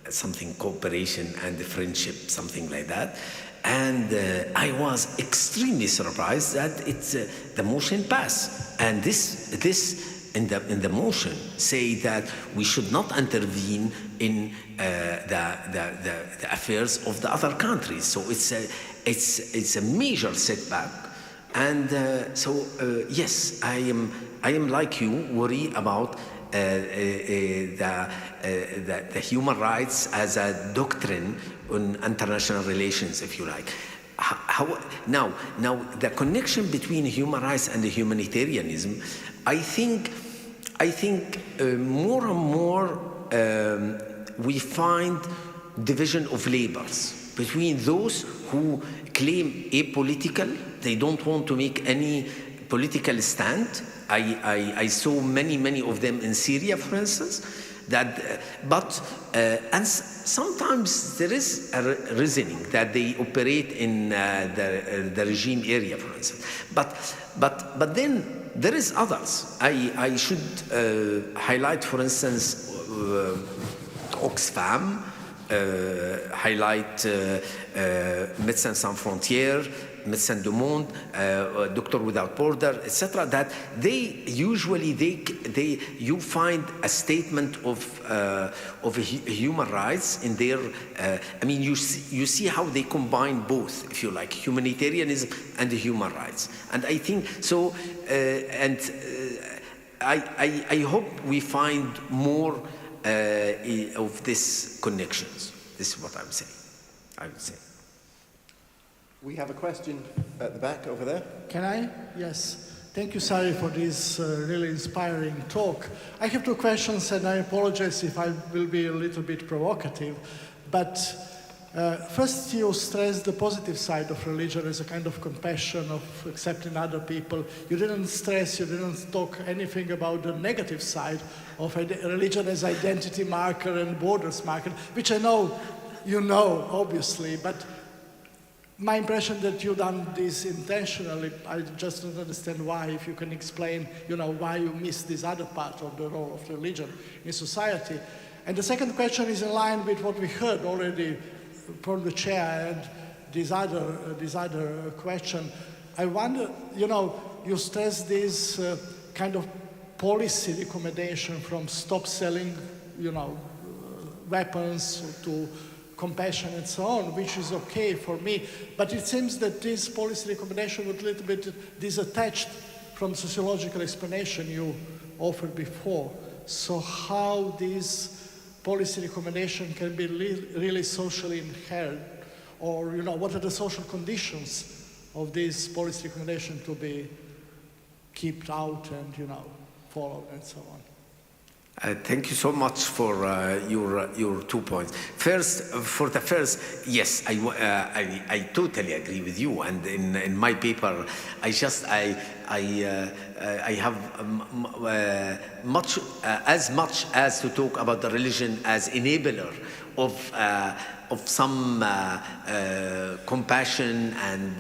S3: something cooperation and friendship, something like that. And I was extremely surprised that the motion passed. And this in the motion say that we should not intervene in the affairs of the other countries. So it's a major setback. And yes, I am like you, worry about the human rights as a doctrine on international relations, if you like. Now, the connection between human rights and the humanitarianism, I think more and more we find division of labors between those who claim apolitical, they don't want to make any political stand. I saw many of them in Syria, for instance, Sometimes there is a reasoning that they operate in the regime area, for instance. But then there is others. I should highlight, for instance, Oxfam, highlight Médecins Sans Frontières, Médecins du Monde, Doctor Without Border, etc. That they usually you find a statement of human rights in their. I mean, you see how they combine both, if you like, humanitarianism and the human rights. And I think so. I hope we find more of these connections. This is what I'm saying. I would say.
S2: We have a question at the back over there.
S5: Can I? Yes. Thank you, Sari, for this really inspiring talk. I have two questions, and I apologize if I will be a little bit provocative. But first, you stressed the positive side of religion as a kind of compassion, of accepting other people. You didn't talk anything about the negative side of religion as identity marker and borders marker, which I know you know, obviously, but my impression that you've done this intentionally, I just don't understand why. If you can explain, why you miss this other part of the role of religion in society. And the second question is in line with what we heard already from the chair and this other question. I wonder, you stress this kind of policy recommendation from stop selling, weapons to compassion and so on, which is okay for me. But it seems that this policy recommendation was a little bit disattached from sociological explanation you offered before. So how this policy recommendation can be really socially inherent, or what are the social conditions of this policy recommendation to be kept out and followed and so on.
S3: Thank you so much for your 2 points. First, for the first, yes, I totally agree with you. And in my paper, I have as much as to talk about the religion as enabler of some compassion and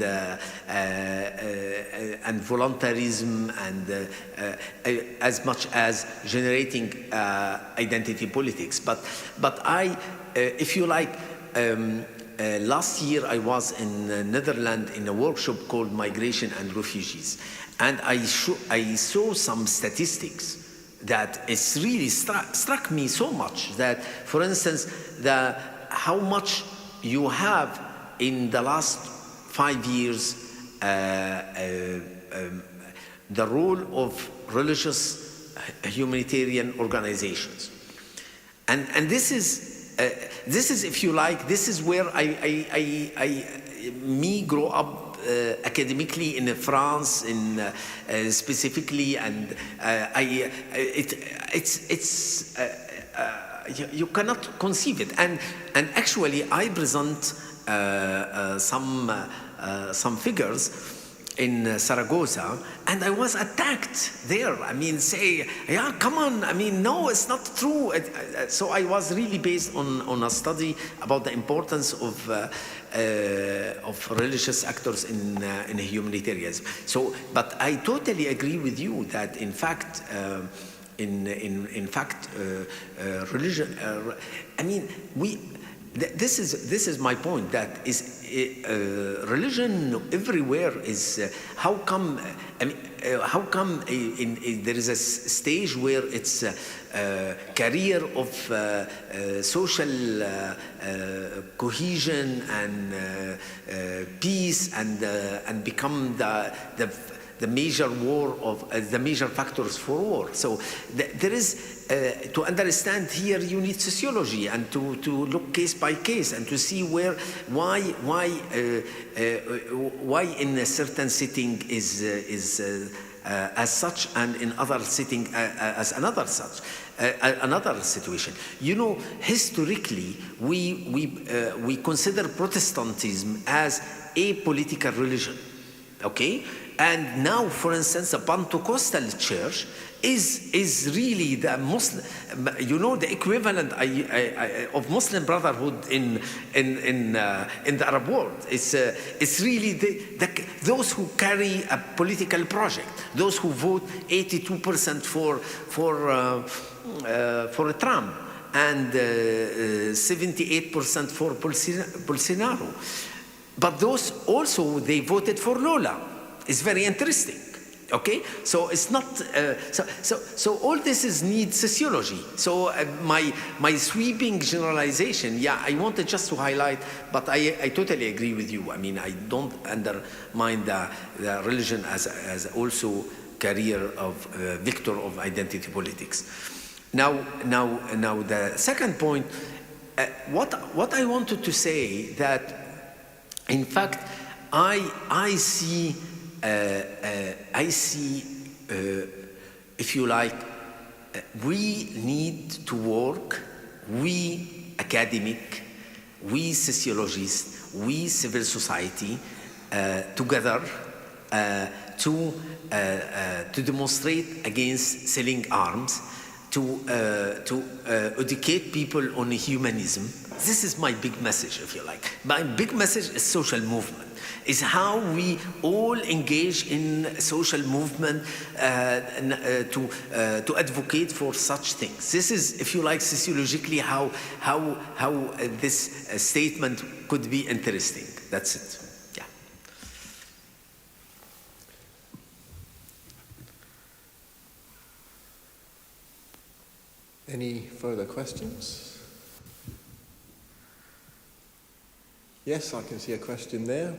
S3: voluntarism, and as much as generating identity politics. But I, if you like, last year I was in Netherlands in a workshop called Migration and Refugees, and I saw some statistics that it's really struck me so much that, for instance, how much you have in the last 5 years the role of religious humanitarian organizations, and this is if you like, this is where I grow up academically in France, specifically, and you cannot conceive it. And actually, I present some figures in Zaragoza, and I was attacked there. I mean, say, yeah, come on. I mean, no, it's not true. So I was really based on a study about the importance of religious actors in humanitarianism. So, but I totally agree with you that, in fact, religion. I mean, this is my point. That is, religion everywhere is. How come? I mean, how come there is a stage where it's a career of social cohesion and peace and become the major war of the major factors for war. So there is to understand here, you need sociology and to look case by case and to see why in a certain setting is as such, and in other setting as another such. Another situation. Historically, we consider Protestantism as a political religion. Okay. And now, for instance, the Pentecostal Church is really the Muslim, you know, the equivalent of Muslim Brotherhood in the Arab world. It's really those who carry a political project, those who vote 82% for Trump and 78% for Bolsonaro. But those also, they voted for Lola. It's very interesting. Okay, so it's not. So all this needs sociology. So my sweeping generalization. Yeah, I wanted just to highlight, but I totally agree with you. I mean, I don't undermine the religion as also career of victor of identity politics. Now the second point. What I wanted to say that, in fact, I see. If you like, we need to work, we academic, we sociologists, we civil society, together to demonstrate against selling arms, to educate people on humanism. This is my big message, if you like. My big message is social movement. Is how we all engage in social movement to advocate for such things. This is, if you like, sociologically how this statement could be interesting. That's it. Yeah.
S2: Any further questions? Yes, I can see a question there.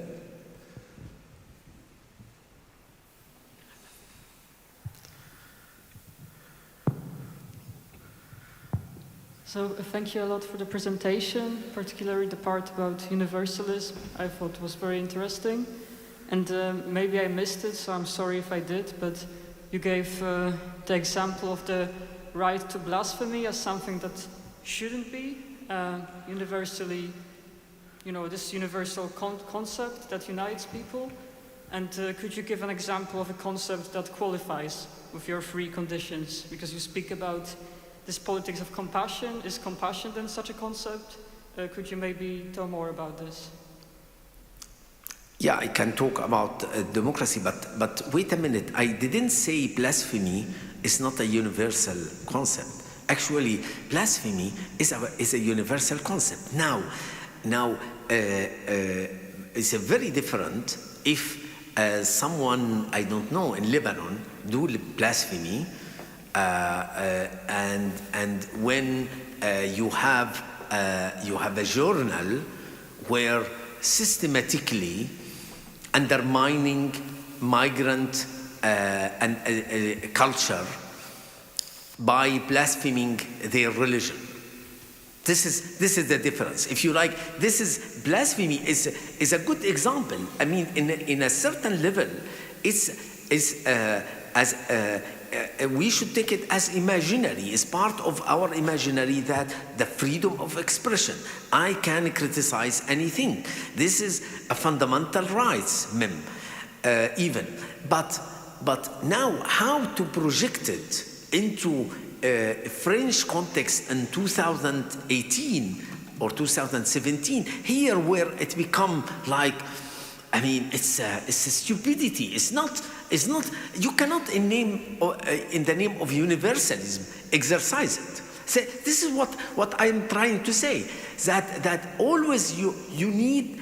S6: So thank you a lot for the presentation, particularly the part about universalism. I thought was very interesting. And maybe I missed it, so I'm sorry if I did, but you gave the example of the right to blasphemy as something that shouldn't be universally, you know, this universal concept that unites people. And could you give an example of a concept that qualifies with your three conditions? Because you speak about this politics of compassion. Is compassion then such a concept? Could you maybe tell more about this?
S3: Yeah, I can talk about democracy, but wait a minute. I didn't say blasphemy is not a universal concept. Actually, blasphemy is a universal concept. Now, it's a very different if someone, I don't know, in Lebanon do blasphemy, and when you have a journal where systematically undermining migrant and culture by blaspheming their religion. This is the difference. If you like, this is blasphemy is a good example. I mean, in a certain level, we should take it as imaginary. It's part of our imaginary that the freedom of expression. I can criticize anything. This is a fundamental rights, even. But now, how to project it into French context in 2018 or 2017, here where it become like, I mean, it's a stupidity. It's not. You cannot in the name of universalism exercise it. So this is what I'm trying to say. That always you need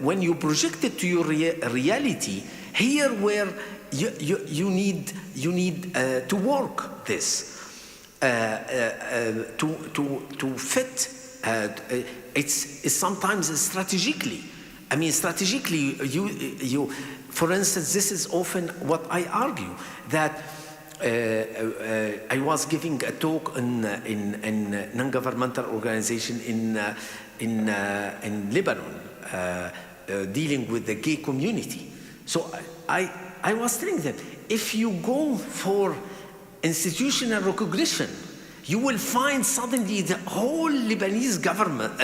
S3: when you project it to your reality. Here where you need to work this to fit. It's sometimes strategically. I mean, strategically, you. For instance, this is often what I argue, that I was giving a talk in non-governmental organization in Lebanon, dealing with the gay community. So I was telling them, if you go for institutional recognition, you will find suddenly the whole Lebanese government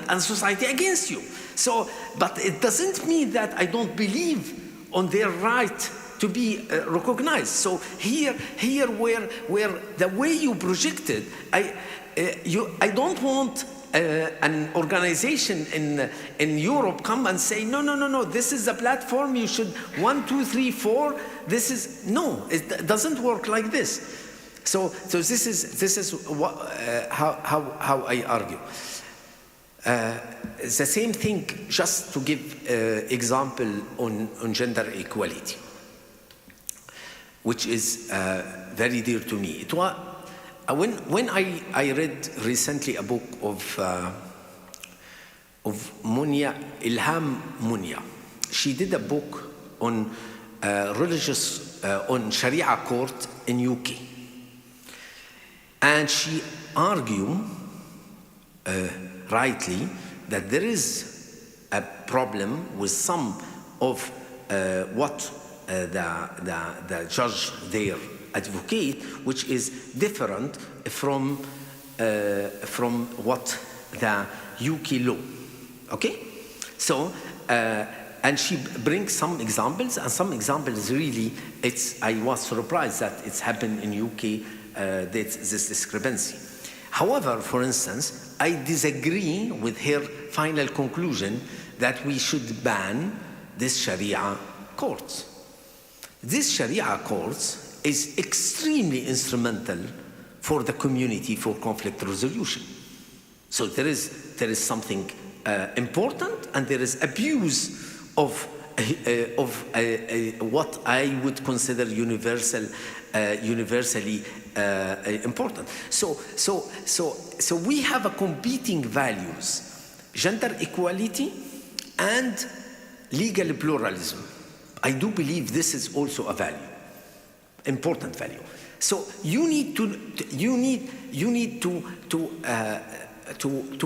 S3: and society against you. So, but it doesn't mean that I don't believe on their right to be recognized. So here where the way you project it, I don't want an organization in Europe come and say, no, this is a platform, you should 1, 2, 3, 4, this is, no, it doesn't work like this. So this is what, how I argue. The same thing, just to give example on gender equality, which is very dear to me. It was, when I read recently a book of Munya, Ilham Munya. She did a book on on Sharia court in UK. And she argued, rightly, that there is a problem with some of what the judge there advocate, which is different from what the UK law. Okay? So, and she brings some examples, and some examples really, I was surprised that it's happened in UK, this discrepancy. However, for instance, I disagree with her final conclusion that we should ban this Sharia courts. This Sharia courts is extremely instrumental for the community for conflict resolution. So there is something important, and there is abuse of what I would consider universally important. So we have a competing values: gender equality and legal pluralism. I do believe this is also a value, important value. So you need to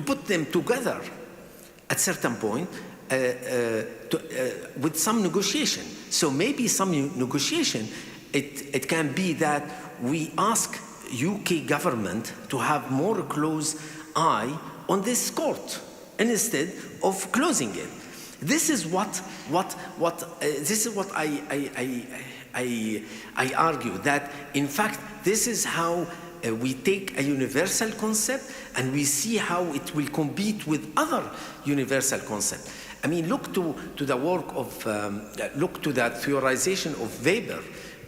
S3: put them together at certain point with some negotiation. So maybe some negotiation. It can be that we ask UK government to have more close eye on this court instead of closing it. This is what I argue, that in fact this is how we take a universal concept and we see how it will compete with other universal concepts. I mean, look to the work of, look to the theorization of Weber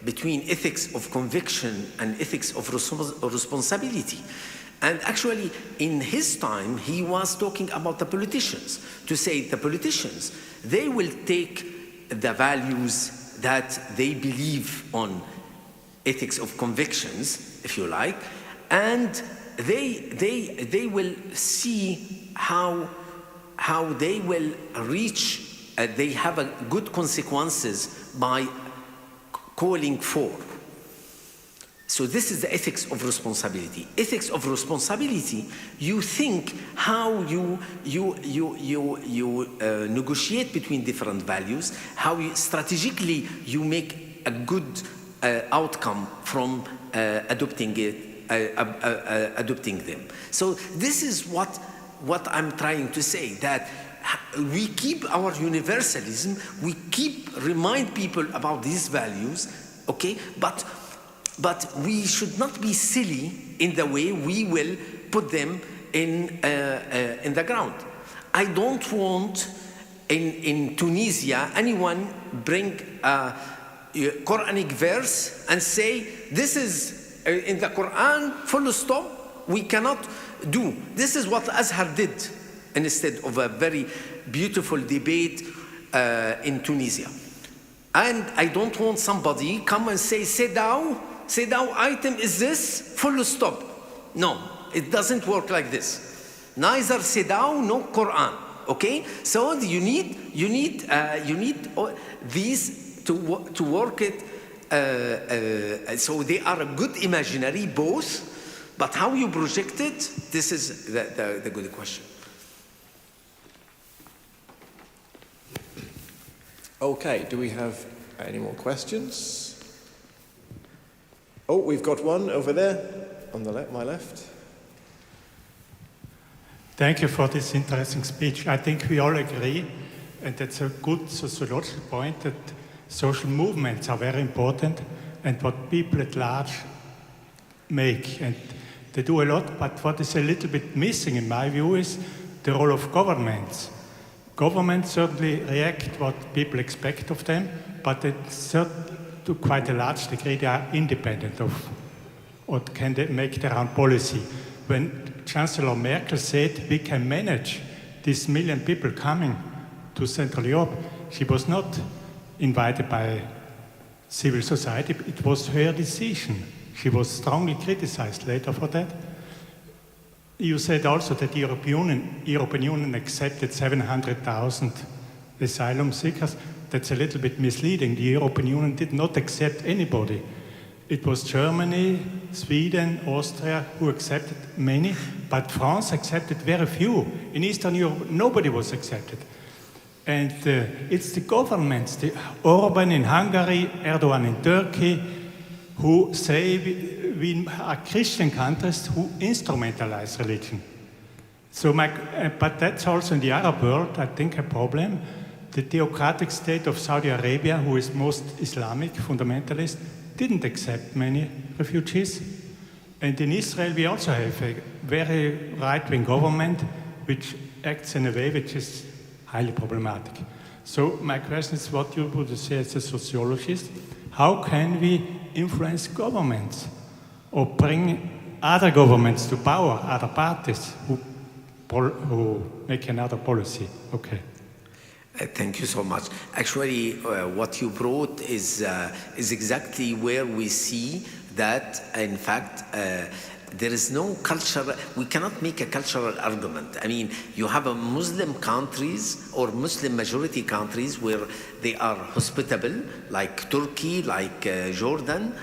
S3: between ethics of conviction and ethics of responsibility. And actually, in his time, he was talking about the politicians, to say the politicians, they will take the values that they believe on, ethics of convictions, if you like, and they will see how they will reach, they have a good consequences by calling for. So this is the ethics of responsibility. Ethics of responsibility, you think how you negotiate between different values, how you strategically you make a good outcome from adopting them. So this is what I'm trying to say, that we keep our universalism, we remind people about these values, okay? But we should not be silly in the way we will put them in the ground. I don't want in Tunisia anyone bring a Quranic verse and say, this is in the Quran, full stop, we cannot do. This is what Azhar did instead of a very beautiful debate in Tunisia. And I don't want somebody come and say, Sedao item is this, full stop. No, it doesn't work like this. Neither Sedao nor Quran. Okay, so you need these to work it. So they are a good imaginary both, but how you project it, this is the good question.
S2: Okay, do we have any more questions? Oh, we've got one over there on the my left.
S7: Thank you for this interesting speech. I think we all agree, and that's a good sociological point, that social movements are very important and what people at large make. And they do a lot, but what is a little bit missing in my view is the role of governments. Governments certainly react what people expect of them, but to quite a large degree they are independent of what can they make their own policy. When Chancellor Merkel said we can manage these million people coming to Central Europe, she was not invited by civil society. It was her decision. She was strongly criticized later for that. You said also that the European Union accepted 700,000 asylum seekers. That's a little bit misleading. The European Union did not accept anybody. It was Germany, Sweden, Austria who accepted many, but France accepted very few. In Eastern Europe, nobody was accepted. And it's the governments, the Orban in Hungary, Erdogan in Turkey, who say we are Christian countries who instrumentalize religion. So but that's also in the Arab world, I think, a problem. The theocratic state of Saudi Arabia, who is most Islamic, fundamentalist, didn't accept many refugees. And in Israel, we also have a very right-wing government which acts in a way which is highly problematic. So my question is what you would say as a sociologist. How can we influence governments or bring other governments to power, other parties who make another policy? Okay.
S3: Thank you so much. Actually, what you brought is exactly where we see that, in fact, there is no culture. We cannot make a cultural argument. I mean, you have a Muslim countries or Muslim majority countries where they are hospitable, like Turkey, like Jordan,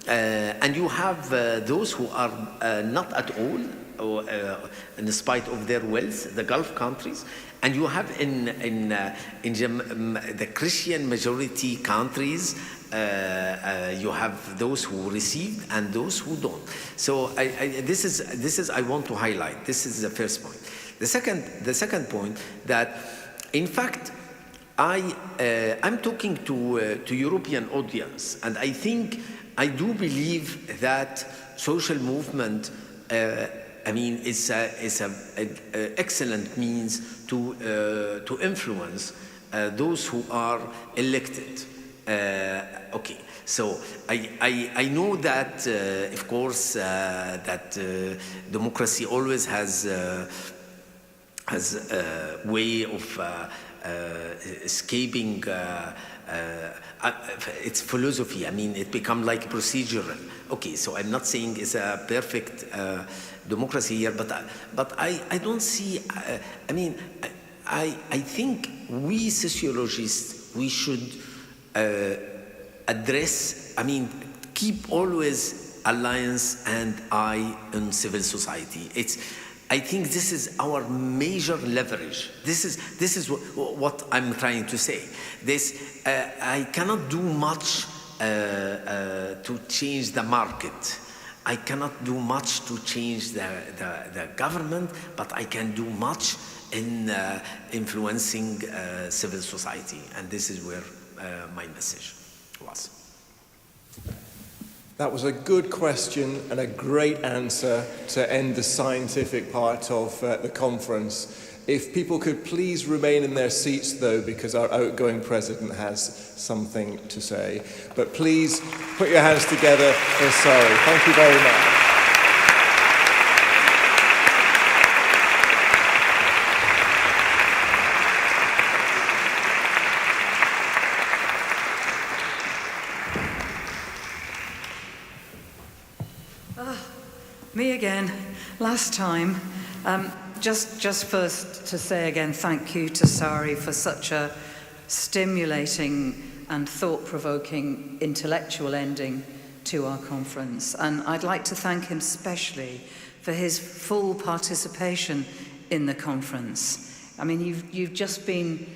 S3: and you have those who are not at all, in spite of their wealth, the Gulf countries. And you have in the Christian majority countries, you have those who received and those who don't. So this is I want to highlight. This is the first point. The second point that, in fact, I'm talking to European audience, and I think I do believe that social movement. I mean, it's an excellent means to influence those who are elected. Okay, so I know that, of course, that democracy always has a way of escaping its philosophy. I mean, it becomes like procedural. Okay, so I'm not saying it's a perfect democracy here, but I don't see. I mean, I think we sociologists, we should address. I mean, keep always alliance and eye on civil society. I think this is our major leverage. This is what I'm trying to say. I cannot do much to change the market. I cannot do much to change the government, but I can do much in influencing civil society. And this is where my message was.
S2: That was a good question and a great answer to end the scientific part of the conference. If people could please remain in their seats, though, because our outgoing president has something to say. But please put your hands together for Sari. Thank you very much.
S1: Me again. Last time. Just first to say again, thank you to Sari for such a stimulating and thought-provoking intellectual ending to our conference. And I'd like to thank him especially for his full participation in the conference. I mean, you've just been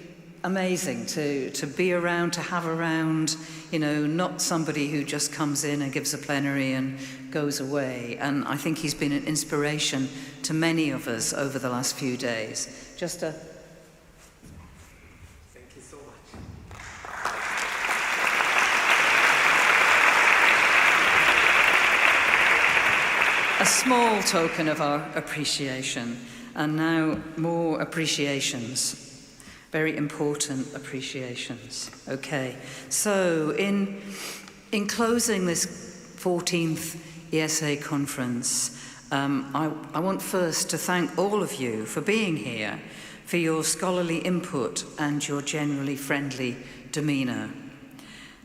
S1: amazing to be around, to have around, you know, not somebody who just comes in and gives a plenary and goes away. And I think he's been an inspiration to many of us over the last few days. Just a...
S3: Thank you so much.
S1: a small token of our appreciation, and now more appreciations. Very important appreciations. Okay, so in closing this 14th ESA conference, I want first to thank all of you for being here, for your scholarly input and your generally friendly demeanour.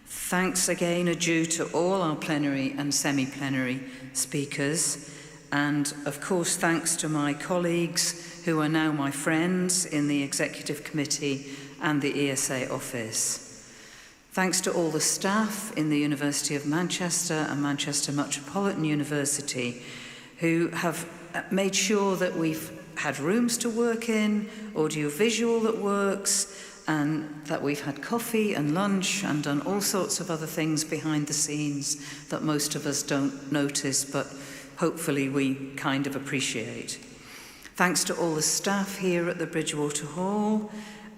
S1: Thanks again are due to all our plenary and semi-plenary speakers, and of course thanks to my colleagues who are now my friends in the Executive Committee and the ESA office. Thanks to all the staff in the University of Manchester and Manchester Metropolitan University who have made sure that we've had rooms to work in, audio-visual that works, and that we've had coffee and lunch and done all sorts of other things behind the scenes that most of us don't notice, but hopefully we kind of appreciate. Thanks to all the staff here at the Bridgewater Hall,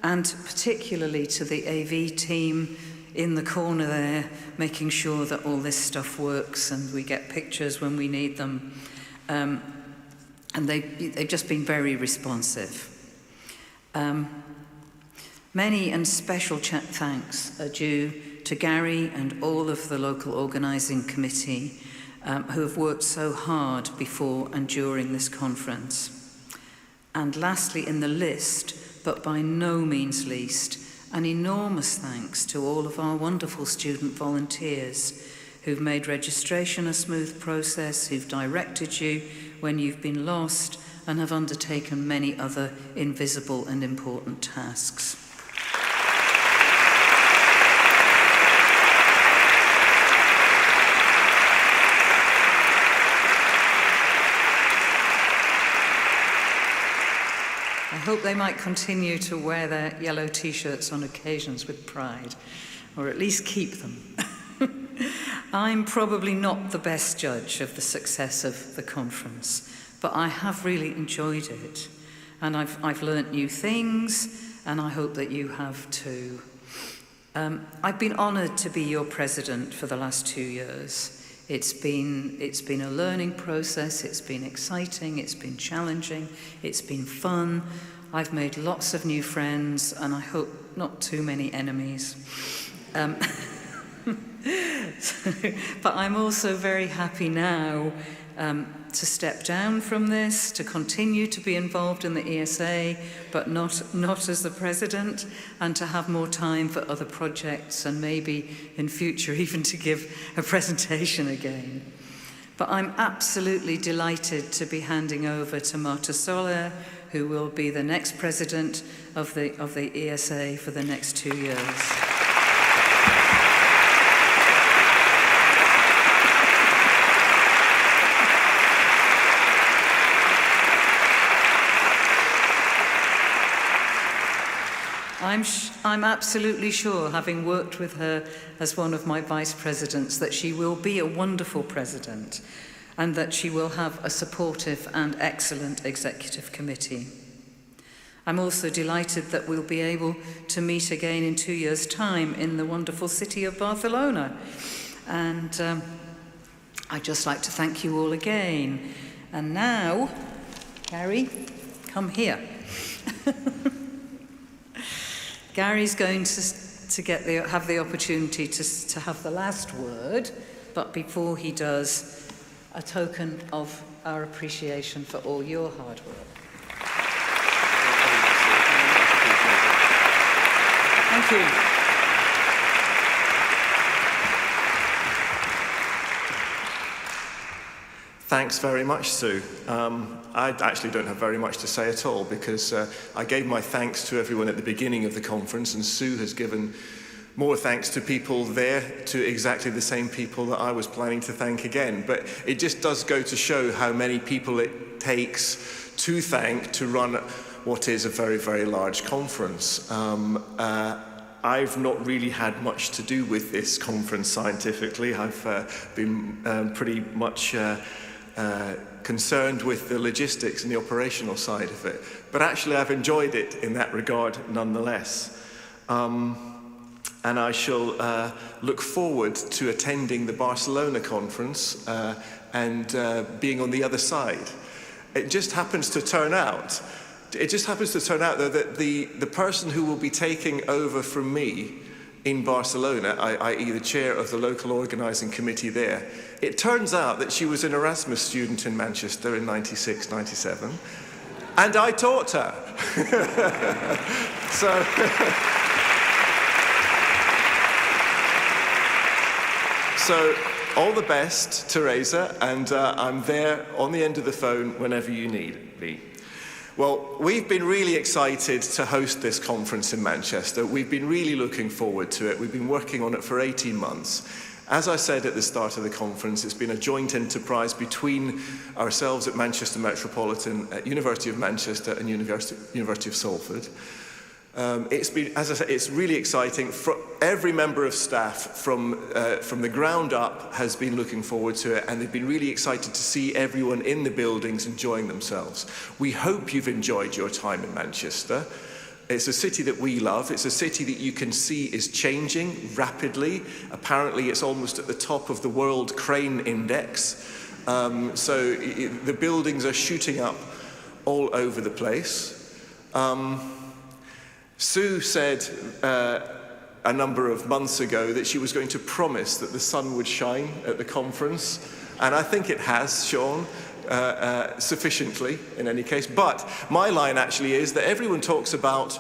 S1: and particularly to the AV team in the corner there, making sure that all this stuff works and we get pictures when we need them. And they've just been very responsive. Many and special thanks are due to Gary and all of the local organising committee who have worked so hard before and during this conference. And lastly in the list, but by no means least, an enormous thanks to all of our wonderful student volunteers who've made registration a smooth process, who've directed you when you've been lost, and have undertaken many other invisible and important tasks. I hope they might continue to wear their yellow t-shirts on occasions with pride, or at least keep them. I'm probably not the best judge of the success of the conference, but I have really enjoyed it, and I've learnt new things, and I hope that you have too. I've been honoured to be your president for the last 2 years. It's been a learning process, it's been exciting, it's been challenging, it's been fun. I've made lots of new friends, and I hope not too many enemies. But I'm also very happy now to step down from this, to continue to be involved in the ESA, but not as the president, and to have more time for other projects, and maybe in future even to give a presentation again. But I'm absolutely delighted to be handing over to Marta Soler, who will be the next president of the ESA for the next 2 years. I'm absolutely sure, having worked with her as one of my vice presidents, that she will be a wonderful president and that she will have a supportive and excellent executive committee. I'm also delighted that we'll be able to meet again in 2 years' time in the wonderful city of Barcelona. And I'd just like to thank you all again. And now, Gary, come here. Gary's going to have the opportunity to have the last word, but before he does, a token of our appreciation for all your hard work. Thank you.
S2: Thanks very much, Sue. I actually don't have very much to say at all, because I gave my thanks to everyone at the beginning of the conference, and Sue has given more thanks to people there, to exactly the same people that I was planning to thank again. But it just does go to show how many people it takes to thank to run what is a very, very large conference. I've not really had much to do with this conference scientifically. I've been pretty much concerned with the logistics and the operational side of it. But actually I've enjoyed it in that regard nonetheless. and I shall look forward to attending the Barcelona conference and being on the other side. It just happens to turn out though, that the person who will be taking over from me in Barcelona, i.e. the chair of the local organising committee there, it turns out that she was an Erasmus student in Manchester in 96, 97, and I taught her. So all the best, Teresa, and I'm there on the end of the phone whenever you need me. Well, we've been really excited to host this conference in Manchester. We've been really looking forward to it. We've been working on it for 18 months. As I said at the start of the conference, it's been a joint enterprise between ourselves at Manchester Metropolitan, at University of Manchester and University of Salford. It's been, as I said, it's really exciting. Every member of staff from the ground up has been looking forward to it, and they've been really excited to see everyone in the buildings enjoying themselves. We hope you've enjoyed your time in Manchester. It's a city that we love. It's a city that you can see is changing rapidly. Apparently, it's almost at the top of the World Crane Index. So the buildings are shooting up all over the place. Sue said a number of months ago that she was going to promise that the sun would shine at the conference, and I think it has shone sufficiently in any case. But my line actually is that everyone talks about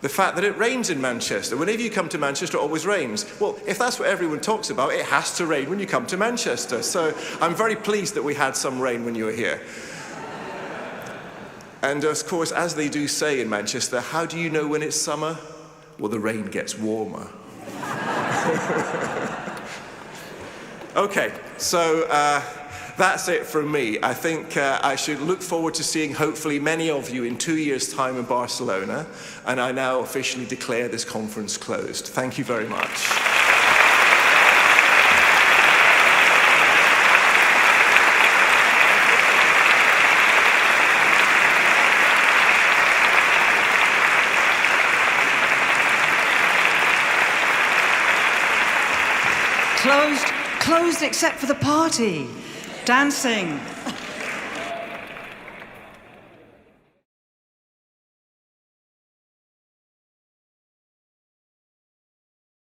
S2: the fact that it rains in Manchester. Whenever you come to Manchester, it always rains. Well, if that's what everyone talks about, it has to rain when you come to Manchester. So I'm very pleased that we had some rain when you were here. And of course, as they do say in Manchester, how do you know when it's summer? Well, the rain gets warmer. Okay, so that's it from me. I think I should look forward to seeing hopefully many of you in 2 years' time in Barcelona, and I now officially declare this conference closed. Thank you very much.
S1: Closed except for the party. Dancing.